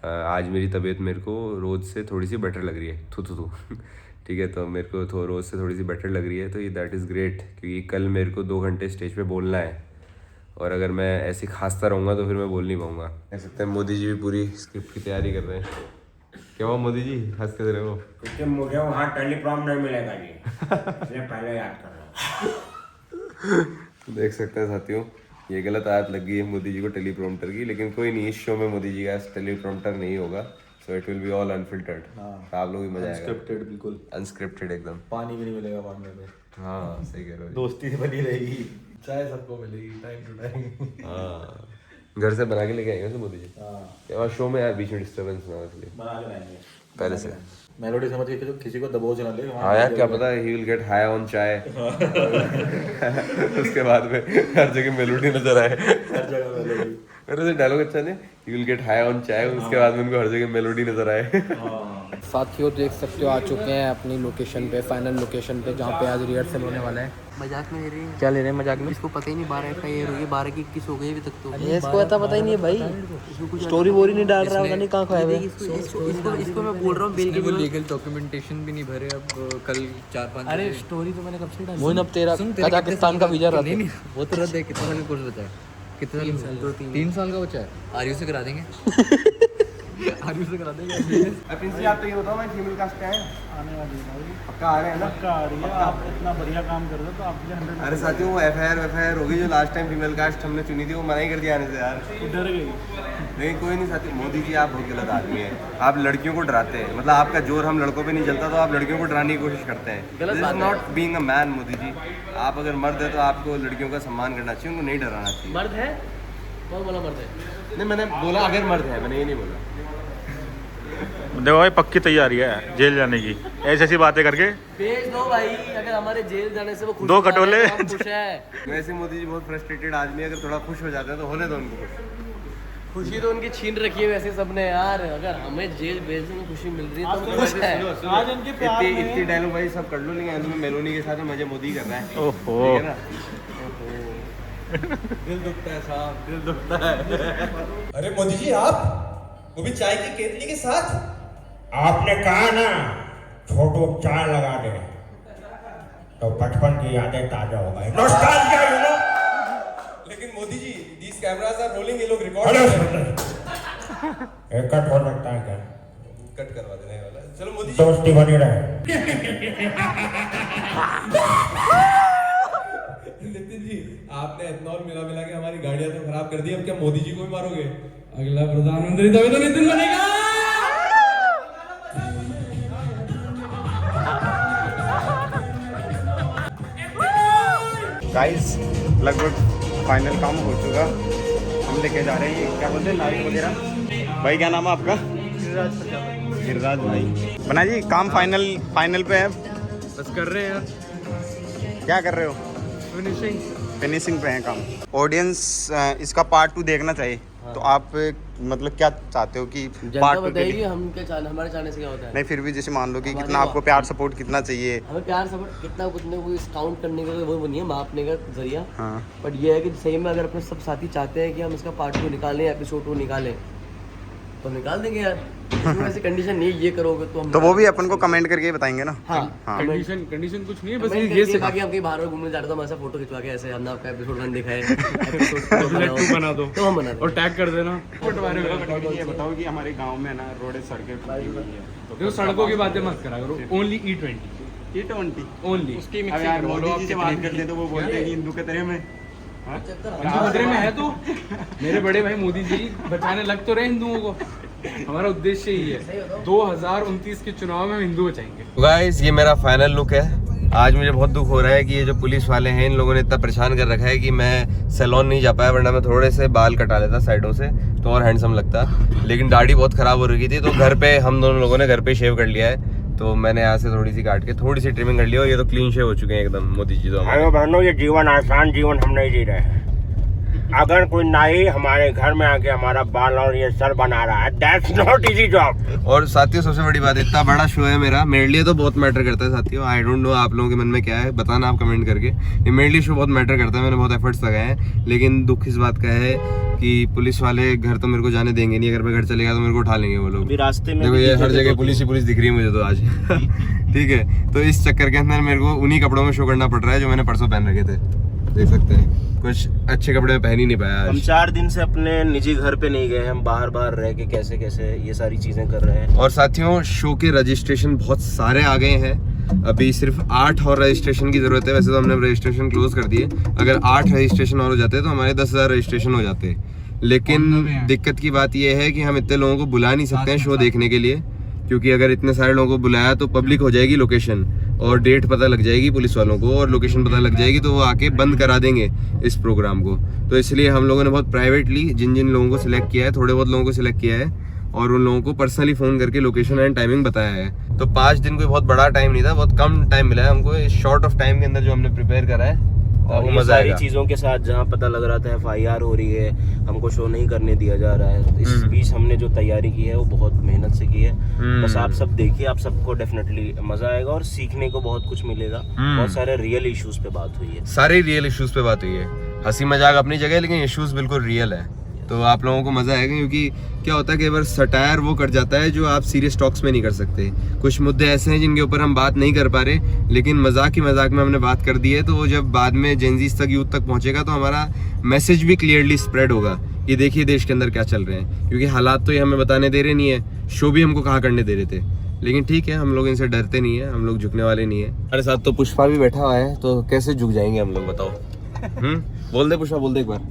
आज मेरी तबीयत मेरे को रोज़ से थोड़ी सी बेटर लग रही है, थू ठीक है। तो मेरे को रोज़ से थोड़ी सी बेटर लग रही है, तो ये दैट इज़ ग्रेट, क्योंकि कल मेरे को 2 घंटे स्टेज पे बोलना है, और अगर मैं ऐसे खांसता रहूँगा तो फिर मैं बोल नहीं पाऊँगा। कह सकते हैं मोदी जी भी पूरी स्क्रिप्ट की तैयारी कर रहे हैं। क्या हुआ मोदी जी, हंस के रहे हो?
क्योंकि मुझे वहाँ टेलीप्रॉम्प्ट नहीं मिलेगा जी, इसलिए पहले याद कर रहा हूँ।
देख सकते हैं साथियों, ये गलत आदत लग गई है मोदी जी को टेलीप्रॉम्प्टर की, लेकिन कोई नहीं, इस शो में मोदी जी का टेलीप्रॉम्प्टर नहीं होगा। So it will be all unfiltered. आप लोग भी मजा आएगा।
अनस्क्रिप्टेड, बिल्कुल
अनस्क्रिप्टेड एकदम।
पानी भी नहीं मिलेगा मांगने में।
हाँ सही कह रहे हो।
दोस्ती बनी रहेगी, चाय सबको मिलेगी टाइम टू टाइम।
हाँ, घर से बना के लेके आएंगे मोदी जी। हाँ, शो में यार बीच में डिस्टर्बेंस ना हो, इसलिए
बना के लाएंगे
पहले से।
मेलोडी समझ के जो किसी को दबोच ना ले।
हाँ यार, क्या पता he will get high on चाय। उसके बाद में हर जगह मेलोडी नजर आए।
हर जगह मेलोडी।
मेरे डायलॉग अच्छा नहीं, he will get high on चाय, उसके बाद में उनको हर जगह मेलोडी नजर आए।
साथियों देख सकते हो, आ चुके हैं अपनी लोकेशन पे, फाइनल लोकेशन पे, जहाँ पे आज रिहर्सल होने वाला है।
मजाक में ले रही है?
क्या ले रहे हैं मजाक में?
इसको पता ही नहीं 12 का ये हुई, 12 की 21 हो गई अभी तक तो।
इसको पता ही नहीं है भाई, स्टोरी बोरी नहीं डाल रहा, नहीं कहाँ खाया हुआ है।
इसको मैं बोल रहा हूँ बिल के
लीगल डॉक्यूमेंटेशन भी नहीं भरे, अब कल 4-5।
अरे स्टोरी तो मैंने कब से डाली।
वो अब तेरा कजाकिस्तान का वीजा रहा
नहीं वो तो रद्द है। कितना साल का कोर्स बचा है? कितना 3 साल का बचा है। आरयू से करा देंगे। आरयू से करा देंगे।
प्रिंस आप तो ये बताओ, मैं फीमेल कास्ट पे आए आने वाली है, पक्का आ रहे हैं ना? पक्का आ रही है। आप इतना बढ़िया काम कर रहे हो तो आपके लिए 100।
अरे साथियों, वो एफआईआर होगी जो लास्ट टाइम फीमेल कास्ट हमने चुनी थी, वो मना ही कर दिया आने से यार।
डर गई।
नहीं कोई नहीं साथियों, मोदी जी आप बहुत गलत आदमी हैं। आप लड़कियों को डराते हैं, मतलब आपका जोर हम लड़कों पे नहीं चलता, तो आप लड़कियों को डराने की कोशिश करते हैं। This is not being a man Modi ji. आप अगर मर्द है तो आपको लड़कियों का सम्मान करना चाहिए, उनको नहीं डराना चाहिए।
मर्द है? कौन बोला मर्द है?
नहीं, मैंने बोला अगर मर्द है, मैंने ये नहीं बोला।
देखो भाई, पक्की तैयारी है जेल जाने की, ऐसी ऐसी बातें करके
भेज दो भाई, अगर हमारे जेल जाने से वो खुश
2 कटोले।
खुश है।
वैसे मोदी जी बहुत फ्रस्ट्रेटेड आदमी है, अगर थोड़ा खुश हो जाते हैं तो होने दो उनको खुश।
खुशी तो उनकी छीन रखी है वैसे सबने यार, अगर हमें जेल भेजने में खुशी मिल रही है तो खुश है।
आज इनके प्यार में
इतनी डायलॉग भाई सब कर लो, लेकिन अंत में मेलोनी के साथ मजे मोदी कर रहा है।
ओहो,
ठीक है ना?
दिल दुखता है साहब, दिल दुखता है।
अरे मोदी जी, आप वो भी चाय की केतली के साथ?
आपने कहा ना छोटू चाय लगा दे, तो बचपन की यादें ताजा हो गई। Nostalgia, you know.
लेकिन Modi ji, these cameras are rolling, ये लोग रिकॉर्ड
हेलो,
कर रहे हैं।
एक कट हो सकता है क्या?
कट करवा देने वाला है। चलो मोदी जी,
दोस्ती बनी रहे।
नितिन जी, आपने एथनॉल मिला के हमारी गाड़ियां तो खराब कर दी, अब क्या मोदी जी को भी मारोगे?
अगला प्रधानमंत्री तभी तो नितिन बनेगा।
गाइस, लगभग फाइनल काम हो चुका, हम लेके जा रहे हैं क्या बोलते हैं लाइट वगैरह। भाई क्या नाम है आपका? गिरिराज भाई। बना जी, काम फाइनल पे है,
बस कर रहे हैं।
क्या कर रहे हो? फिनिशिंग पे है काम। ऑडियंस इसका पार्ट 2 देखना चाहिए। तो आप मतलब क्या चाहते हो कि
जनता बताइए हम क्या चाहते, हमारे चाहने से क्या होता है?
नहीं, फिर भी जैसे मान लो कि कितना आपको प्यार सपोर्ट कितना चाहिए?
हमें प्यार सपोर्ट कितना कुछ कोई काउंट करने का वो नहीं है, मापने का जरिया।
हाँ।
बट ये है कि सही में अगर अपने सब साथी चाहते हैं कि हम इसका पार्ट 2 निकालें, एपिसोड 2 निकालें, तो हम निकाल देंगे यार। इसमें ऐसी कंडीशन नहीं है, ये करोगे तो हम
तो वो भी अपन को कमेंट करके बताएंगे ना।
हाँ
कंडीशन कंडीशन कुछ नहीं है, बस
कमेंट
ये
करके बाकी हम कहीं बाहर घूमने जा रहे तो हम ऐसा फोटो खिंचवा के ऐसे हमने आपका एपिसोड 1 दिखाए
एपिसोड 2 बना दो
तो हम बना देंगे।
और टैग कर देना।
ये बताओ कि हमारे गांव में ना रोडें सड़कें फटी हुई है,
देखो सड़कों की बातें मत करा करो, ओनली E20
E20
ओनली।
उसकी मिक्सिंग यार मोदी जी से बात करते तो वो बोलते हैं कि हिंदू के तरह में
हिंदू खतरे में है तो मेरे बड़े भाई मोदी जी बचाने लग तो रहे हिंदुओं को। हमारा उद्देश्य ही है 2029 के चुनाव में हम हिंदू बचाएंगे।
गाइस ये मेरा फाइनल लुक है। आज मुझे बहुत दुख हो रहा है कि ये जो पुलिस वाले हैं इन लोगों ने इतना परेशान कर रखा है कि मैं सैलून नहीं जा पाया, वरना मैं थोड़े से बाल कटा लेता साइडों से तो और हैंडसम लगता। लेकिन दाढ़ी बहुत खराब हो रही थी तो घर पे हम दोनों लोगों ने घर पे शेव कर लिया है, तो मैंने यहाँ से थोड़ी सी काट के थोड़ी सी ट्रिमिंग कर ली और ये तो क्लीन शेव हो चुके हैं एकदम मोदी जी। तो
भाइयों बहनों, ये जीवन आसान जीवन हम नहीं जी रहे हैं। अगर कोई नाई हमारे घर में आके हमारा बाल और ये सर बना रहा है, दैट्स नॉट इजी जॉब।
और साथियों सबसे बड़ी बात, इतना बड़ा शो है मेरा, मेरे लिए तो बहुत मैटर करता है साथियों। आई डोंट नो आप लोगों के मन में क्या है, बताना आप कमेंट करके। ये मेरे लिए शो बहुत मैटर करता है, मैंने बहुत एफर्ट्स लगाए हैं, लेकिन दुख इस बात का है कि पुलिस वाले घर तो मेरे को जाने देंगे नहीं। अगर मैं घर चलेगा तो मेरे को उठा लेंगे वो लोग।
रास्ते में
देखो ये हर जगह पुलिस ही पुलिस दिख रही है मुझे तो आज ठीक है, तो इस चक्कर के अंदर मेरे को उन्हीं कपड़ों में शो करना पड़ रहा है जो मैंने परसों पहन रखे थे। देख सकते हैं कुछ अच्छे कपड़े में पहन ही नहीं पाया आज।
हम 4 दिन से अपने निजी घर पे नहीं गए, हम बाहर बाहर रह के कैसे कैसे ये सारी चीजें कर रहे हैं।
और साथियों शो के रजिस्ट्रेशन बहुत सारे आ गए हैं, अभी सिर्फ 8 और रजिस्ट्रेशन की जरूरत है। वैसे तो हमने रजिस्ट्रेशन क्लोज कर दिए, अगर 8 रजिस्ट्रेशन और हो जाते तो हमारे 10,000 रजिस्ट्रेशन हो जाते। लेकिन दिक्कत की बात यह है कि हम इतने लोगों को बुला नहीं सकते हैं शो देखने के लिए, क्योंकि अगर इतने सारे लोगों को बुलाया तो पब्लिक हो जाएगी लोकेशन और डेट पता लग जाएगी पुलिस वालों को और लोकेशन पता लग जाएगी तो वो आके बंद करा देंगे इस प्रोग्राम को। तो इसलिए हम लोगों ने बहुत प्राइवेटली जिन जिन लोगों को सिलेक्ट किया है, थोड़े बहुत लोगों को सिलेक्ट किया है और उन लोगों को पर्सनली फ़ोन करके लोकेशन एंड टाइमिंग बताया है। तो 5 दिन कोई बहुत बड़ा टाइम नहीं था, बहुत कम टाइम मिला है हमको इस शॉर्ट ऑफ टाइम के अंदर जो हमने प्रिपेयर करा है।
और ये सारी चीजों के साथ जहाँ पता लग रहा था FIR हो रही है, हमको शो नहीं करने दिया जा रहा है, तो इस बीच हमने जो तैयारी की है वो बहुत मेहनत से की है। बस आप सब देखिए, आप सबको डेफिनेटली मजा आएगा और सीखने को बहुत कुछ मिलेगा। बहुत सारे रियल इश्यूज पे बात हुई है,
सारे रियल इश्यूज पे बात हुई है। हंसी मजाक अपनी जगह, लेकिन इश्यूज बिल्कुल रियल है, तो आप लोगों को मजा आएगा। क्योंकि क्या होता है कि बार सटायर वो कर जाता है जो आप सीरियस टॉक्स में नहीं कर सकते। कुछ मुद्दे ऐसे हैं जिनके ऊपर हम बात नहीं कर पा रहे, लेकिन मजाक ही मजाक में हमने बात कर दी है। तो वो जब बाद में जेनजीज तक, यूथ तक पहुंचेगा तो हमारा मैसेज भी क्लियरली स्प्रेड होगा कि देखिए देश के अंदर क्या चल रहे हैं। क्योंकि हालात तो ये हमें बताने दे रहे नहीं है, शो भी हमको कहाँ करने दे रहे थे। लेकिन ठीक है, हम लोग इनसे डरते नहीं है, हम लोग झुकने वाले नहीं है। हमारे साथ तो पुष्पा भी बैठा हुआ है, तो कैसे झुक जाएंगे हम लोग बताओ। बोल दे पुष्पा, बोल दे एक बार।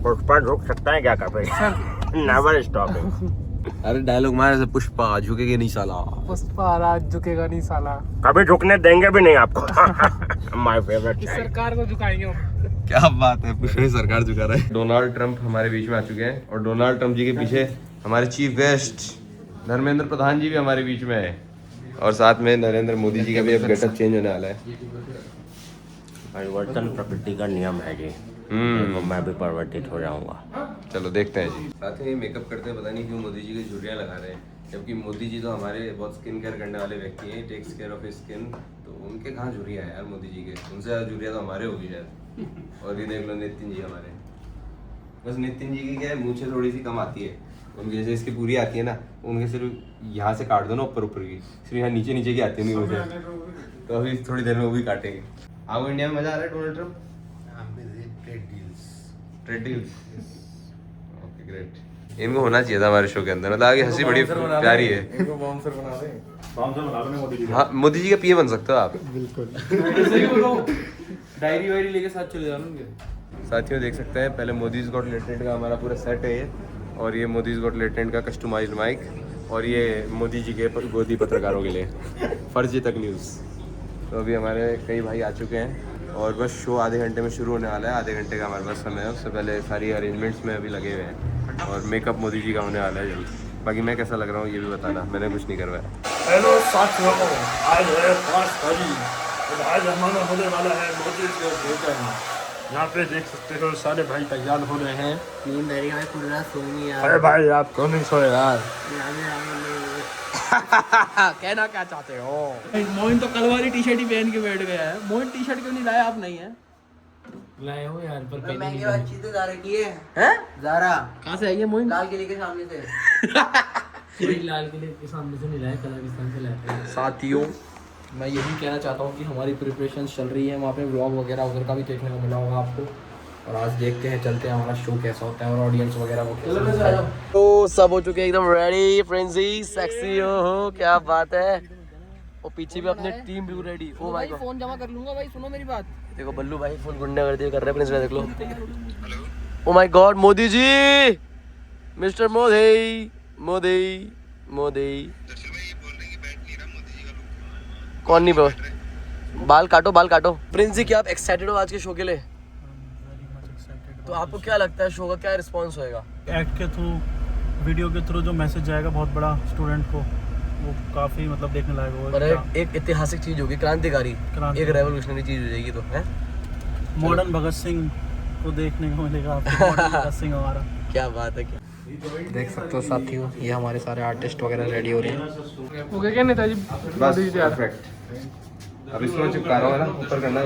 पुष्पा रुक सकता है क्या कर रहे? Never stopping.
अरे डायलॉग मारे से, पुष्पा झुकेगा नहीं साला,
पुष्पा आज झुकेगा नहीं साला,
कभी झुकने देंगे भी नहीं आपको। My favourite.
सरकार को झुकाएंगे हम।
क्या बात है, पुष्पा सरकार झुका रहा है। डोनाल्ड ट्रंप हमारे बीच में आ चुके हैं और डोनाल्ड ट्रंप जी के पीछे हमारे चीफ गेस्ट धर्मेंद्र प्रधान जी भी हमारे बीच में है और साथ में नरेंद्र मोदी जी का भी अब गेटअप चेंज होने वाला है।
परिवर्तन प्रकृति का नियम है जी, तो मैं भी परिवर्तित हो जाऊंगा।
चलो देखते हैं जी। साथ में मेकअप करते हैं, पता नहीं क्यों मोदी जी की झुर्रियाँ लगा रहे हैं, जबकि मोदी जी तो हमारे बहुत स्किन केयर करने वाले व्यक्ति हैं, टेक्स केयर ऑफ स्किन। तो उनके कहाँ झुर्रियाँ हैं यार मोदी जी के, उनसे ज़्यादा झुर्रियाँ तो हमारे होगी शायद। और ये देख लो नितिन जी हमारे, बस नितिन जी की क्या है, मुझे थोड़ी सी कम आती है, उनकी जैसे इसकी पूरी आती है ना, उनके सिर्फ यहाँ से काट दो ना ऊपर ऊपर की, सिर्फ यहाँ नीचे नीचे की आती है नहीं मुझे। तो अभी थोड़ी देर में वो भी काटेंगे। आपको इंडिया में मजा आ रहा है Donald Trump? Trade deals, okay great. इनको होना चाहिए था हमारे शो के अंदर, मतलब आगे हंसी बड़ी प्यारी है।
इनको बाउंसर बना दे, बाउंसर बना दो मोदी जी।
हाँ मोदी जी का पीए बन सकते हो आप,
बिल्कुल। डायरी वायरी लेके साथ चले जाना उनके।
साथियों देख सकते हैं, पहले मोदीज गॉट लेटेंट का हमारा पूरा सेट है ये, और ये मोदीज गॉट लेटेंट का कस्टमाइज्ड माइक, और ये मोदी जी के गोदी पत्रकारों के लिए फर्जी तक न्यूज़। तो अभी हमारे कई भाई आ चुके हैं और बस शो आधे घंटे में शुरू होने वाला है। आधे घंटे का हमारे पास समय है, उससे पहले सारी अरेंजमेंट्स में अभी लगे हुए हैं और मेकअप मोदी जी का होने वाला है जल्द। बाकी मैं कैसा लग रहा हूँ ये भी बताना, मैंने कुछ नहीं करवाया।
हेलो साथियों, आज है 5 तारीख और आज हमारा होने वाला है मोदी जी का भोजन। यहाँ पे देख सकते हो सारे भाई तैयार हो रहे हैं।
नींद आ रही है, पूरा सोनी यार।
अरे भाई आप क्यों नहीं सोए यार?
कहना क्या चाहते हो? मोइन तो कल वाली टी शर्ट ही पहन के बैठ गया है। मोइन टी शर्ट क्यों नहीं लाया आप? नहीं है
लाए हो यार पर पहले
महंगी
नहीं
वाली चीजें ज़ारा की है हैं ज़ारा
कहाँ से आई है मोइन?
लाल किले के सामने से
कोई लाल किले के सामने से नहीं लाया, कजाकिस्तान से लाया था।
साथियों मैं यही कहना चाहता हूँ कि हमारी प्रिपरेशन चल रही है, वहाँ पे व्लॉग वगैरह उधर का भी देखने को मिला होगा आपको। और आज देखते हैं, चलते हैं हमारा शो कैसा होता है और ऑडियंस वगैरह को कैसा होता है। तो सब हो चुके हैं एकदम रेडी, फ्रेंजी सेक्सी हो, क्या बात है। और पीछे भी अपने टीम भी रेडी। ओ भाई फोन जमा कर लूंगा भाई, सुनो मेरी बात। देखो बल्लू भाई फुल गुंडा कर रहे हैं, प्रिंस देख लो। Oh my god Modi ji, mister Modi, Modi Modi कौन नहीं बोल, बाल काटो बाल काटो। प्रिंस जी क्या आप एक्साइटेड हो आज के शो के लिए? तो आपको क्या लगता है शो का क्या रिस्पांस होएगा?
एक्ट के थ्रू, वीडियो के थ्रू जो मैसेज जाएगा बहुत बड़ा स्टूडेंट को, वो काफी मतलब देखने लायक होगा।
और एक ऐतिहासिक चीज होगी, क्रांतिकारी, एक रेवोल्यूशनरी चीज हो जाएगी। तो है
मॉडर्न भगत सिंह को देखने को मिलेगा आपको, मॉडर्न भगत सिंह हमारा।
क्या बात है। क्या देख सकते हो साथियों, ये हमारे सारे आर्टिस्ट वगैरह रेडी हो रहे हैं।
ओके क्या नेताजी?
बस परफेक्ट। अब इसको चिपका रहा हूँ ना, ऊपर करना है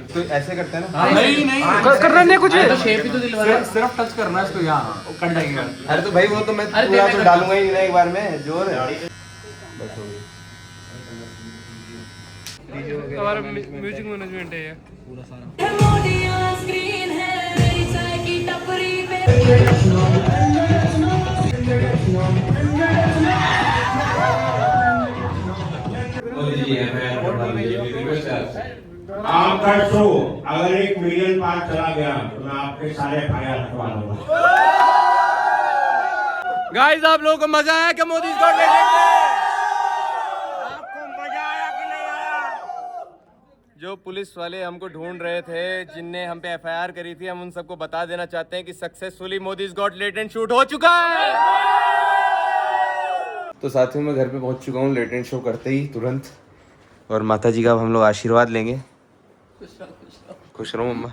तो ऐसे करते हैं ना।
नहीं नहीं
करना नहीं कुछ,
तो शेप ही तो दिलवाना,
सिर्फ टच करना है इसको, यहाँ कट जाएगा।
अरे तो भाई वो तो मैं पूरा तो डालूंगा ही ना एक बार में, जोर है। बस हो गई।
हमारा म्यूजिक मैनेजमेंट है ये पूरा सारा।
आपका शो अगर 1 मिलियन पार चला गया तो मैं आपके सारे फायर हटवा दूंगा।
गाइस आप लोगों को मजा आया क्या मोदी गॉट लेटेंट में? आपको मजा आया कि नहीं आया? जो पुलिस वाले हमको ढूंढ रहे थे, जिनने हम पे एफआईआर करी थी, हम उन सबको बता देना चाहते हैं कि successfully Modi got latent shoot हो चुका है। तो साथियों मैं घर पे पहुंच चुका हूँ लेटेंट शो करते ही तुरंत, और माता जी का हम लोग आशीर्वाद लेंगे। खुश रहो मम्मा।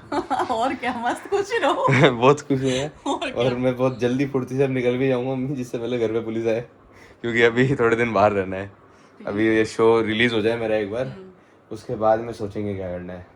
और क्या मस्त खुश रहो।
बहुत खुश है और मैं बहुत जल्दी फुर्ती से अब निकल भी जाऊंगा मम्मी, जिससे पहले घर पे पुलिस आए, क्योंकि अभी थोड़े दिन बाहर रहना है। अभी ये शो रिलीज हो जाए मेरा एक बार, उसके बाद में सोचेंगे क्या करना है।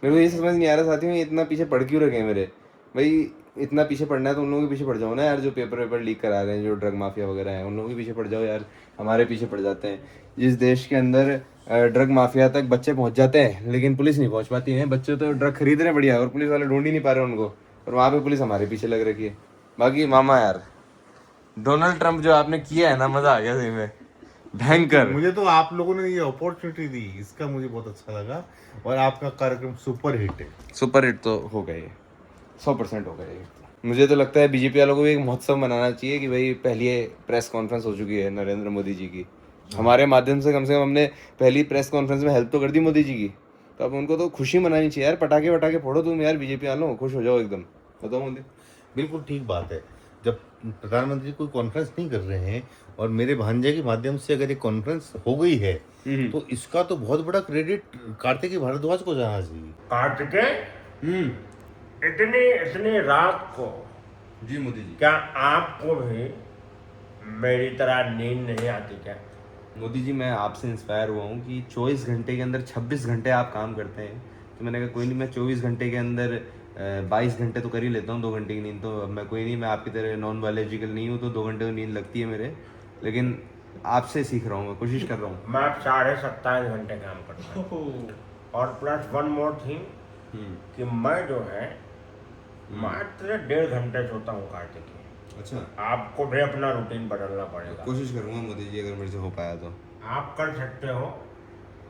मेरे को ये समझ नहीं आ रहा साथियों, इतना पीछे पड़ क्यों रखे हैं मेरे भाई? इतना पीछे पड़ना है तो उन लोगों के पीछे पड़ जाओ ना यार, जो पेपर लीक करा रहे हैं, जो ड्रग माफिया वगैरह है, उन लोगों के पीछे पड़ जाओ यार। हमारे पीछे पड़ जाते हैं। जिस देश के अंदर ड्रग माफिया तक बच्चे पहुंच जाते हैं, लेकिन पुलिस नहीं पहुंच पाती है। बच्चे तो ड्रग खरीद रहे हैं बढ़िया, और पुलिस वाले ढूंढ ही नहीं पा रहे उनको, और वहाँ पे पुलिस हमारे पीछे लग रखी है। बाकी मामा यार, डोनाल्ड ट्रंप जो आपने किया है ना, मजा आ गया सही में, भयंकर।
मुझे तो आप लोगों ने ये अपॉर्चुनिटी दी, इसका मुझे बहुत अच्छा लगा, और आपका कार्यक्रम सुपर हिट है।
सुपर हिट तो हो गए, 100% हो गए। मुझे तो लगता है बीजेपी वालों को भी एक महोत्सव मनाना चाहिए कि भाई पहली प्रेस कॉन्फ्रेंस हो चुकी है नरेंद्र मोदी जी की, हमारे माध्यम से कम हमने पहली प्रेस कॉन्फ्रेंस में हेल्प तो कर दी मोदी जी की, तो अब उनको तो खुशी मनानी चाहिए यार। पटाखे वटाखे फोड़ो तुम यार, बीजेपी वालों खुश हो जाओ एकदम। बताओ मोदी।
बिल्कुल ठीक बात है। जब प्रधानमंत्री कोई कॉन्फ्रेंस नहीं कर रहे हैं और मेरे भांजे के माध्यम से अगर ये कॉन्फ्रेंस हो गई है, तो इसका तो बहुत बड़ा क्रेडिट कार्तिकेय भारद्वाज को जाना चाहिए।
कार्तिकेय इतनी रात को
जी मोदी जी,
क्या आपको भी मेरी तरह नींद नहीं आती क्या?
मोदी जी मैं आपसे इंस्पायर हुआ हूँ कि 24 घंटे के अंदर 26 घंटे आप काम करते हैं, तो मैंने कहा कोई नहीं, मैं 24 घंटे के अंदर 22 घंटे तो कर ही लेता हूँ, 2 घंटे की नींद तो मैं कोई नहीं, मैं आपकी तरह नॉन बायोलॉजिकल नहीं हूँ, तो 2 घंटे की नींद लगती है मेरे, लेकिन आपसे सीख रहा हूँ, मैं कोशिश कर रहा हूँ।
मैं 27.5 घंटे काम करता हूँ, और प्लस वन मोर थिंग कि मैं जो है मात्र 1.5 घंटे सोता हूँ कार्तिकेय।
अच्छा,
आपको भी अपना रूटीन बदलना पड़ेगा।
कोशिश करूँगा मोदी जी, अगर मेरे से हो पाया तो।
आप कर सकते हो,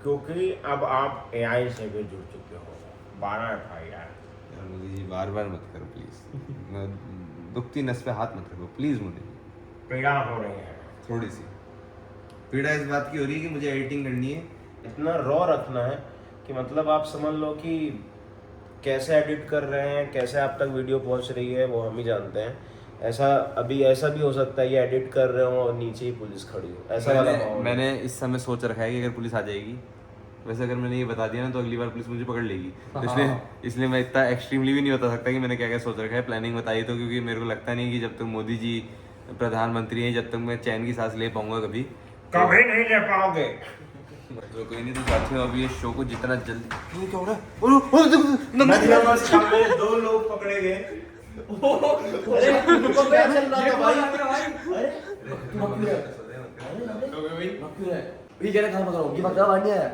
क्योंकि अब आप AI से भी जुड़ चुके हो। 12 FIR।
यार मोदी जी बार बार मत करो प्लीज़, दुखती नस पे हाथ मत रखो प्लीज़ मोदी जी।
पीड़ा हो रही है
थोड़ी सी पीड़ा इस बात की हो रही है कि मुझे एडिटिंग करनी है।
इतना रॉ रखना है कि मतलब आप समझ लो कि कैसे एडिट कर रहे हैं, कैसे आप तक वीडियो पहुंच रही है, वो हम ही जानते हैं। ऐसा भी हो सकता है ये एडिट कर रहे हो और नीचे ही पुलिस खड़ी हो, ऐसा वाला
मैंने इस समय सोच रखा है कि अगर पुलिस आ जाएगी, वैसे अगर मैंने ये बता दिया ना तो अगली बार पुलिस मुझे पकड़ लेगी, तो इसलिए मैं इतना एक्सट्रीमली भी नहीं बता सकता कि मैंने क्या क्या सोच रखा है। प्लानिंग बताई तो, क्योंकि मेरे को लगता नहीं कि जब तक मोदी जी प्रधानमंत्री हैं, जब तक मैं चैन की सांस ले पाऊंगा कभी
नहीं ले पाओगे।
तो कोई नहीं, तो साथियों अब ये शो को जितना जल्दी ये क्या हो रहा है?
दो लोग पकड़े गए।
ये कह रहा कहाँ पकड़ा हूँ? ये पकड़ा बाहर नहीं आया।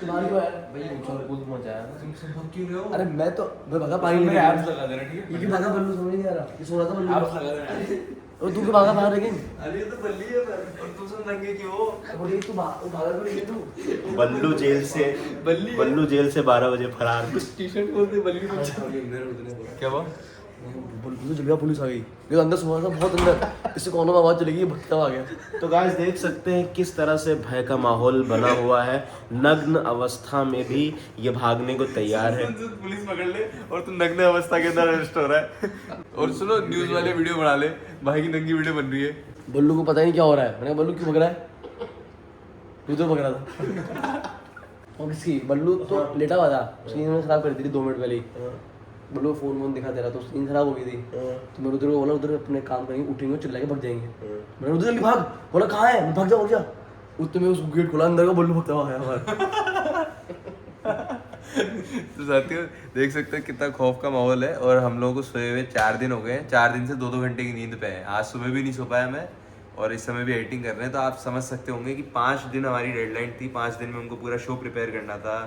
तुम्हारी को है भाई, कूद मचाया ना। तुम सब भाग क्यों रहे हो? अरे मैं भागा पानी लेके।
एब्स लगा देना, ठीक है?
ये क्यों भागा? बल्लू समझ नहीं आ रहा। ये सो रहा था बल्लू। एब्स लगा देना। और तू क्यों भागा बाहर? लेकिन
अरे ये तो बल्ली है पर, और तुम सब नंगे क्यों?
बोले तू भागा क्यों नहीं तू?
बल्लू जेल से 12 बजे फरार।
टी-शर्ट खोलते बल्ली को क्या हुआ?
बल्लू जल गया, पुलिस आ गई। ये अंदर सो रहा था, बहुत अंदर। इससे कोनों में आवाज चलेगी, भटका आ गया।
तो गाइस देख सकते हैं किस तरह से भय का माहौल बना हुआ है। नग्न अवस्था में भी ये भागने को तैयार है।
पुलिस पकड़ ले और तू नग्न अवस्था के अंदर अरेस्ट हो रहा है। और सुनो, न्यूज वाले वीडियो बना ले, भाई की नंगी वीडियो बन रही है।
बल्लू को पता ही नहीं क्या हो रहा है। मैंने कहा बल्लू क्यों भग रहा है? तू तो भग रहा था। और किसकी? बल्लू तो लेटा हुआ था, स्क्रीन में खराब कर दी थी 2 मिनट पहले ही। बल्लू फोन वोन दिखा दे रहा, तो स्क्रीन खराब हो गई थी। तो मैं उधर को बोला, उधर अपने काम करेंगे, उठेंगे, चिल्ला के भग जाएंगे। मैंने उधर जल्दी भाग, बोला कहाँ है? भाग जा। उतने में उस गेट खुला, अंदर का बल्लू भगता हुआ आया हमारा।
तो साथियों देख सकते हैं कितना खौफ का माहौल है। और हम लोगों को सोए हुए 4 दिन हो गए। 4 दिन से 2-2 घंटे की नींद पे है। आज सुबह भी नहीं सो पाया मैं, और इस समय भी एडिटिंग कर रहे हैं। तो आप समझ सकते होंगे कि 5 दिन हमारी डेडलाइन थी। 5 दिन में उनको पूरा शो प्रिपेयर करना था,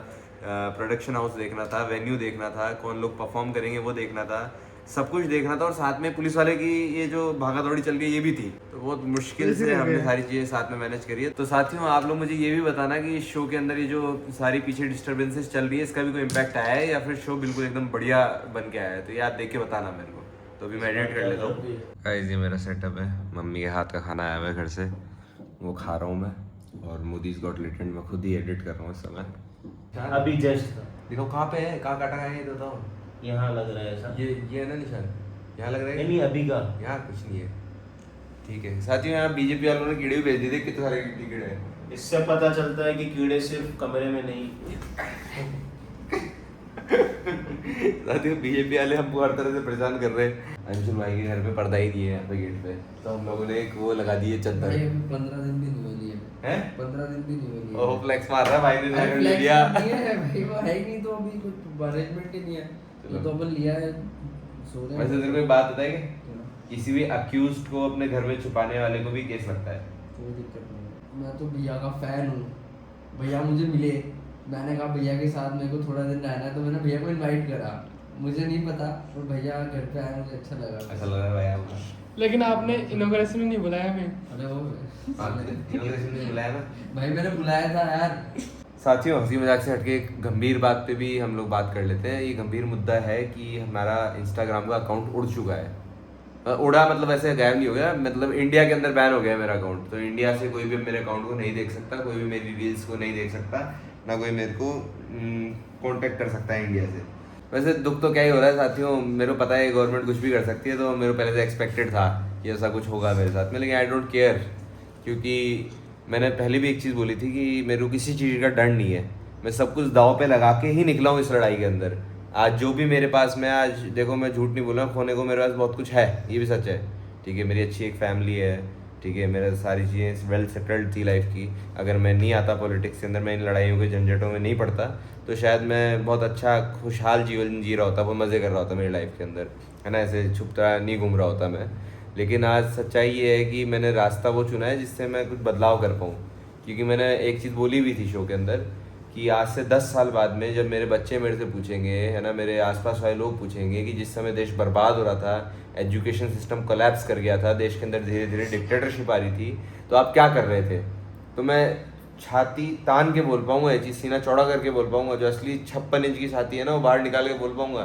प्रोडक्शन हाउस देखना था, वेन्यू देखना था, कौन लोग परफॉर्म करेंगे वो देखना था, सब कुछ देखना था। और साथ में पुलिस वाले की ये जो भागा दौड़ी चल रही है ये भी थी। तो बहुत मुश्किल से हमने सारी चीज़ें साथ में मैनेज करी है। तो साथियों आप लोग मुझे ये भी बताना कि इस शो के अंदर ये जो सारी पीछे डिस्टर्बेंसेस चल रही है, इसका भी कोई इम्पैक्ट आया है या फिर शो बिल्कुल एकदम बढ़िया बन के आया है? तो ये आप देख के बताना मेरे को। तो अभी मैं एडिट कर लेता हूँ। गाइस ये मेरा सेटअप है, मम्मी के हाथ का खाना आया हुआ है घर से, वो खा रहा हूँ मैं। और मोदीज गॉट लेटेंट मैं खुद ही एडिट कर रहा हूँ इस समय।
अभी जस्ट
देखो कहाँ पे है, कहाँ काटा है ये बताओ।
यहाँ लग रहा है ऐसा।
ये है ना निशान, यहाँ लग रहा है?
नहीं अभी का,
यहाँ कुछ नहीं है। ठीक है साथियों, यहाँ बीजेपी वालों ने कीड़े भी भेज दिए थे, कितने सारे कीड़े हैं।
इससे पता चलता है कि कीड़े सिर्फ कमरे में नहीं।
साथियों बीजेपी वाले हमको हर तरह से परेशान कर रहे हैं। अंशुल भाई के घर पे पर्दा ही नहीं है यहाँ पे गेट पे, तो हम लोगों ने एक वो लगा दी है चद्दर।
15 दिन भी नहीं हुई है। 15 दिन भी नहीं हुई है।
ओह फ्लेक्स मार रहा है भाई ने, ले लिया।
नहीं है भाई, वो है ही नहीं, तो अभी कुछ अरेंजमेंट ही नहीं है। तो अपन लिया है, सो रहे हैं।
वैसे तेरे को एक बात बताएं कि किसी भी अक्यूज्ड को अपने घर में छुपाने वाले को भी केस लगता है।
कोई दिक्कत नहीं। मैं तो भैया का फैन हूँ। भैया मुझे मिले, मैंने कहा भैया के साथ मेरे को थोड़ा दिन रहना है, तो मैंने भैया को इनवाइट करा। मुझे नहीं पता, और भैया घर पे आए, मुझे अच्छा लगा।
अच्छा लगा भैया आपको?
लेकिन आपने इनॉग्रेशन में नहीं बुलाया हमें।
अरे वो
इनॉग्रेशन में बुलाया ना
भाई, मैंने बुलाया था यार।
साथियों हंसी मजाक से हटके एक गंभीर बात पे भी हम लोग बात कर लेते हैं। ये गंभीर मुद्दा है कि हमारा इंस्टाग्राम का अकाउंट उड़ चुका है। उड़ा मतलब ऐसे गायब नहीं हो गया, मतलब इंडिया के अंदर बैन हो गया मेरा अकाउंट। तो इंडिया से कोई भी मेरे अकाउंट को नहीं देख सकता, कोई भी मेरी रील्स को नहीं देख सकता, ना कोई मेरे को कांटेक्ट कर सकता है इंडिया से। वैसे दुख तो क्या ही हो रहा है साथियों, मेरे को पता है गवर्नमेंट कुछ भी कर सकती है, तो मेरे को पहले से एक्सपेक्टेड था कि ऐसा कुछ होगा मेरे साथ में। लेकिन आई डोंट केयर, क्योंकि मैंने पहले भी एक चीज़ बोली थी कि मेरे को किसी चीज़ का डर नहीं है। मैं सब कुछ दाव पे लगा के ही निकला हूँ इस लड़ाई के अंदर। आज जो भी मेरे पास में, आज देखो मैं झूठ नहीं बोल रहा हूँ, खोने को मेरे पास बहुत कुछ है, ये भी सच है। ठीक है, मेरी अच्छी एक फैमिली है, ठीक है, मेरे सारी चीज़ें वेल सेटल्ड थी लाइफ की। अगर मैं नहीं आता पॉलिटिक्स के अंदर, मैं इन लड़ाइयों के झंझटों में नहीं पड़ता, तो शायद मैं बहुत अच्छा खुशहाल जीवन जी रहा होता, बहुत मज़े कर रहा होता मेरी लाइफ के अंदर, है ना। ऐसे छुपता नहीं घूम रहा होता मैं। लेकिन आज सच्चाई ये है कि मैंने रास्ता वो चुना है जिससे मैं कुछ बदलाव कर पाऊँ। क्योंकि मैंने एक चीज़ बोली भी थी शो के अंदर कि आज से 10 साल बाद में जब मेरे बच्चे मेरे से पूछेंगे, है ना, मेरे आसपास वाले लोग पूछेंगे कि जिस समय देश बर्बाद हो रहा था, एजुकेशन सिस्टम कोलैप्स कर गया था, देश के अंदर धीरे धीरे डिक्टेटरशिप आ रही थी, तो आप क्या कर रहे थे, तो मैं छाती तान के बोल पाऊँगा, ये चीज़ सीना चौड़ा करके बोल पाऊँगा। जो असली 56 इंच की छाती है ना, वो बाहर निकाल के बोल पाऊँगा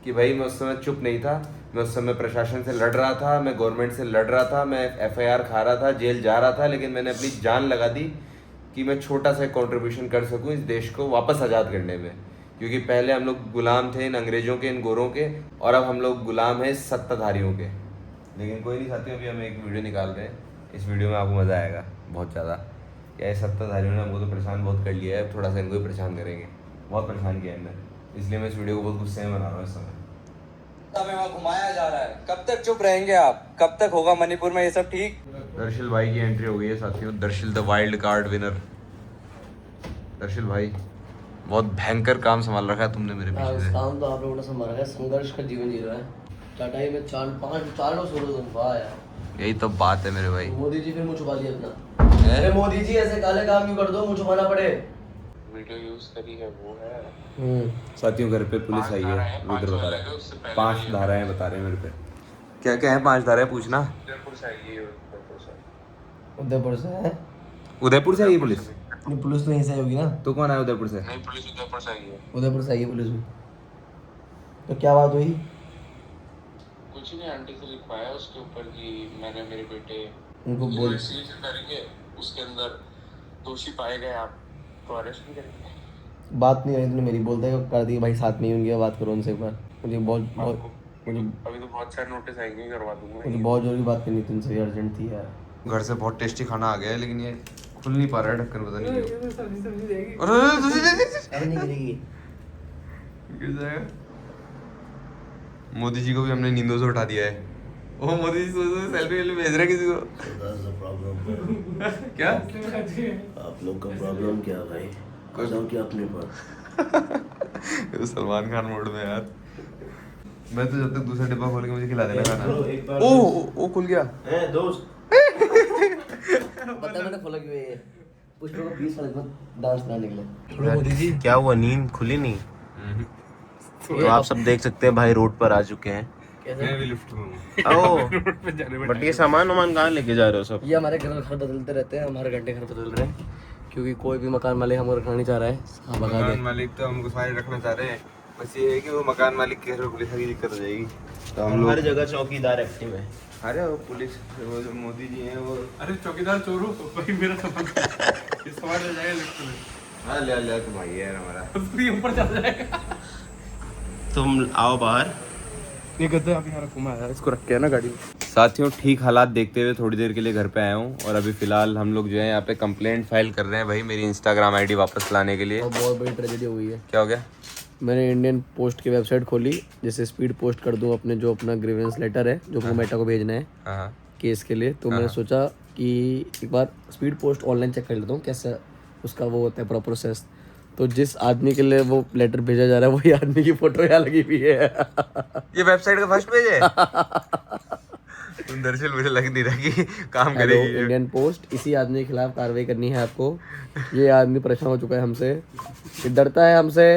कि भाई मैं उस समय चुप नहीं था, मैं उस समय प्रशासन से लड़ रहा था, मैं गवर्नमेंट से लड़ रहा था, मैं FIR खा रहा था, जेल जा रहा था, लेकिन मैंने अपनी जान लगा दी कि मैं छोटा सा कंट्रीब्यूशन कर सकूं इस देश को वापस आज़ाद करने में। क्योंकि पहले हम लोग गुलाम थे इन अंग्रेज़ों के, इन गोरों के, और अब हम लोग गुलाम हैं सत्ताधारियों के। लेकिन कोई नहीं साथियों, अभी हम एक वीडियो निकाल रहे हैं, इस वीडियो में आपको मज़ा आएगा बहुत ज़्यादा। क्या है, सत्ताधारियों ने हमको तो परेशान बहुत कर लिया है, थोड़ा सा इनको भी परेशान करेंगे, बहुत परेशान किया है इन्हें, इसलिए मैं इस वीडियो को बहुत गुस्से में बना रहा हूँ इस समय।
हमें वहाँ घुमाया जा रहा है, कब तक चुप रहेंगे आप, कब तक होगा मणिपुर में ये सब ठीक?
दर्शिल भाई की एंट्री हो गई है साथियों, Darsheel the wild card winner. Darsheel भाई बहुत भयंकर काम संभाल रखा है तुमने मेरे पीछे से।
काम तो आप लोगों ने संभाला है, संघर्ष का जीवन जी रहा है। टाटाई में 4 लोग सोलो तुम, वाह यार।
यही तो बात है मेरे भाई।
मोदी जी फिर मुँह छुपा दिया अपना। अरे मोदी जी ऐसे काले काम क्यों कर दो, मुँह छुपाना पड़े।
वीडियो यूज करी है वो है।
साथियों घर पे पुलिस आई है, रुद्र बता रहा है 5 धाराएं बता रहे हैं मेरे पे।
क्या क्या है 5 धाराएं पूछना।
उदयपुर से आई है,
उदयपुर से है।
उदयपुर से आई है पुलिस?
नहीं पुलिस तो यहीं से आई होगी ना।
तो कौन आया उदयपुर से?
नहीं पुलिस उदयपुर से आई है।
उदयपुर से आई है पुलिस भी। तो क्या बात हुई?
कुछ नहीं, आंटी से लिखवाया उसके ऊपर कि मैंने मेरे बेटे
उनको बोल
करेंगे, उसके अंदर दोषी पाए गए आप तो अरेस्ट नहीं करेंगे।
बात नहीं रही तुमने मेरी, बोलते हैं कर दी भाई साथ में ही उनकी, बात करो उनसे एक बार। मुझे बहुत मुझे
अभी तो बहुत सारे नोटिस आएंगे, करवा दूंगा।
मुझे बहुत जरूरी बात करनी थी तुमसे, अर्जेंट थी यार।
घर से बहुत टेस्टी खाना आ गया है लेकिन ये खुल नहीं पा रहा है ढक्कन, पता नहीं क्यों।
सब्जी देगी।
अरे नहीं गिरेगी।
गिर जाएगा। मोदी जी को भी हमने नींदों से उठा दिया है। ओ मोदी जी सेल्फी भेज रहे किसी को। क्या
आप लोग का प्रॉब्लम क्या भाई? क्या अपने
तो सलमान खान मोड में यार। मैं तो जब तक दूसरा डिब्बा खोल के मुझे खिला देना खाना। ओ खुल गया
है दोस्त।
पता मैंने खोला क्यों ये? पुष्पा को 20 साल बाद डांस कराने के लिए।
मोदी जी क्या हुआ, नींद खुली नहीं? तो आप सब देख सकते हैं भाई रोड पर आ चुके हैं।
मैं भी लिफ्ट में
ओह बट ये सामान कहाँ लेके जा रहे हो सब?
ये हमारे घर बदलते रहते हैं, हमारे घंटे घर बदल रहे हैं क्योंकि कोई भी मकान मालिक हमको रखना नहीं चाह रहा है।
मकान मालिक तो हमको सारे रखना चाह रहे हैं, बस ये है कि वो मकान मालिक के पुलिस की दिक्कत हो जाएगी। तो हम लोग
हर जगह चौकीदार एक्टिव है।
अरे वो पुलिस वो जो मोदी जी हैं वो।
अरे चौकीदार चोर हो भाई, मेरा सामान ये सामान ले जाएगा लिफ्ट में।
हाँ ले तो भाई है हमारा।
उसके ऊपर चल जाएगा।
तुम आओ बाहर।
ये गद्दा अभी यहाँ रखूँ मैं, इसको रख के है ना गाड़ी में।
साथियों ठीक हालात देखते हुए थोड़ी देर के लिए घर पे आया हूँ और अभी फिलहाल हम लोग जो है यहाँ पे कंप्लेंट फाइल कर रहे हैं भाई मेरी इंस्टाग्राम आईडी वापस लाने के लिए।
और बहुत बड़ी ट्रेजेडी हुई है।
क्या हो गया?
मैंने इंडियन पोस्ट की वेबसाइट खोली, जैसे स्पीड पोस्ट कर दूं अपने जो अपना ग्रीवेंस लेटर है जो अपने मेटा को भेजना है केस के लिए। तो मैंने सोचा कि एक बार स्पीड पोस्ट ऑनलाइन चेक कर लेता हूँ कैसा उसका वो होता है पूरा प्रोसेस। तो जिस आदमी के लिए वो लेटर भेजा जा रहा है वही आदमी की फोटो यहाँ लगी हुई है।
ये वेबसाइट का फर्स्ट पेज है। तुम दरअसल मुझे लग नहीं रहा कि काम करेगी।
इंडियन पोस्ट, इसी आदमी के खिलाफ कार्रवाई करनी है आपको। ये आदमी परेशान हो चुका है हमसे, ये डरता है हमसे,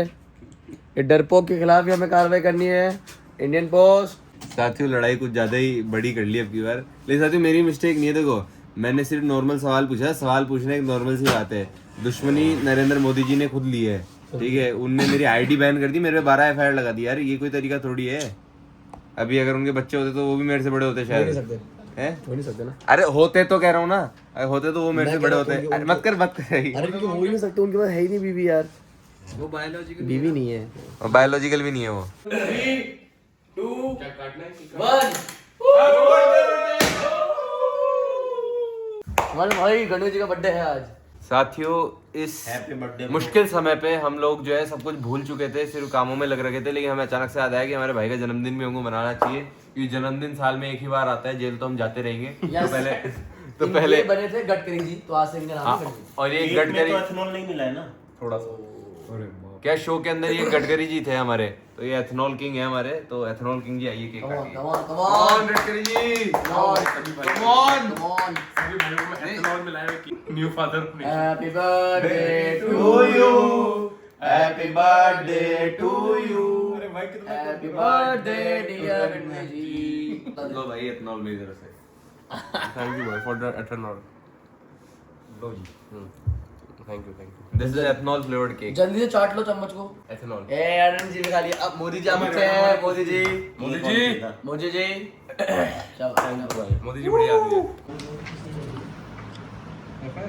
ये डरपोक के खिलाफ ही हमें कार्रवाई करनी है। Indian post.
साथियों लड़ाई कुछ ज्यादा ही बड़ी कर ली अब की बार, लेकिन साथियों मेरी मिस्टेक नहीं है। देखो मैंने सिर्फ नॉर्मल सवाल पूछा, सवाल पूछना एक नॉर्मल सी बात है। दुश्मनी नरेंद्र मोदी जी ने खुद ली है, ठीक है। उनने मेरी आईडी बैन कर दी, मेरे पे 12 FIR लगा दी। यार ये कोई तरीका थोड़ी है। अभी अगर उनके बच्चे होते तो वो भी मेरे से बड़े होते शायद।
हो नहीं सकते ना।
अरे होते तो कह रहा हूँ ना, अरे होते तो वो मेरे से बड़े होते। मत कर
अरे क्योंकि हो ही नहीं सकते, उनके पास है ही नहीं बीवी यार।
वो बायोलॉजिकल
बीवी नहीं है,
और बायोलॉजिकल भी नहीं है वो।
3, 2, 1। हमारे भाई गणेश जी का बर्थडे है आज।
साथियों इस मुश्किल समय पे हम लोग जो है सब कुछ भूल चुके थे, सिर्फ कामों में लग रखे थे। लेकिन हमें अचानक से याद आया कि हमारे भाई का जन्मदिन भी हमको मनाना चाहिए, क्योंकि जन्मदिन साल में एक ही बार आता है। जेल तो हम जाते रहेंगे। तो पहले
बने थे गडकरी जी, तो आज से इनका नाम है गडकरी।
और ये गडकरी
एथेनॉल नहीं मिला है ना
थोड़ा सा। क्या शो के अंदर ये गडकरी जी थे हमारे, तो ये एथेनॉल किंग है हमारे। तो एथेनॉल किंग जी आइए केक काटिए।
Come on
Gadkari ji,
come on.
सभी भाइयों को एथेनॉल मिलाया कि new father.
Happy birthday to you, happy birthday to you, happy birthday dear Ganesh ji.
लो भाई एथेनॉल मेरी तरफ से। थैंक यू भाई फॉर द एथेनॉल। लो जी। Thank you this is ethanol flavoured cake.
जल्दी से चाट लो चम्मच को।
एथेनॉल
अरुण जी भी खा लिया। अब मोदी जी आप है। मोदी जी मोदी जी
मोदी जी बढ़िया आदमी है।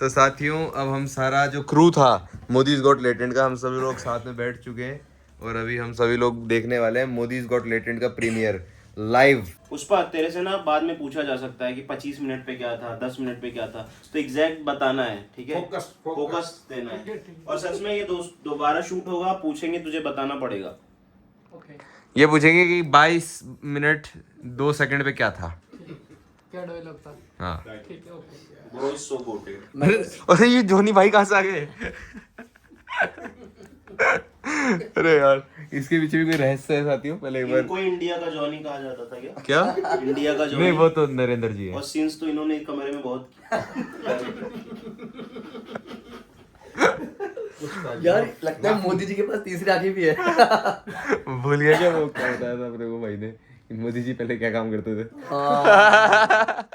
तो साथियों अब हम सारा जो क्रू था मोदीज गॉट लेटेंट का, हम सभी लोग साथ में बैठ चुके हैं और अभी हम सभी लोग देखने वाले हैं मोदीज गॉट लेटेंट का प्रीमियर लाइव।
पुष्पा तेरे से ना बाद में पूछा जा सकता है कि 25 मिनट पे क्या था, 10 मिनट पे क्या था, तो एग्जैक्ट बताना है, ठीक है। फोकस देना है। और सच में ये दोबारा शूट होगा, पूछेंगे तुझे बताना पड़ेगा।
ये पूछेंगे कि 22 मिनट 2 सेकंड पे क्या था।
क्या डायलॉग था?
हाँ
ठीक है okay.
Bro is so goated.
अरे ये धोनी भाई कहाँ से आ गए? अरे यार इसके पीछे भी कोई रहस्य है साथियों, पहले एक बार।
इनको इंडिया का जॉनी कहा जाता था क्या?
क्या?
इंडिया का जॉनी?
नहीं वो तो नरेंद्र जी है।
और सीन्स तो इन्होंने एक कमरे में बहुत
यार लगता है मोदी जी के पास तीसरी आंखें भी है।
भूल गया क्या वो क्या बताया था अपने को भाई ने कि मोदी जी पहले क्या काम करते थे?
हाँ।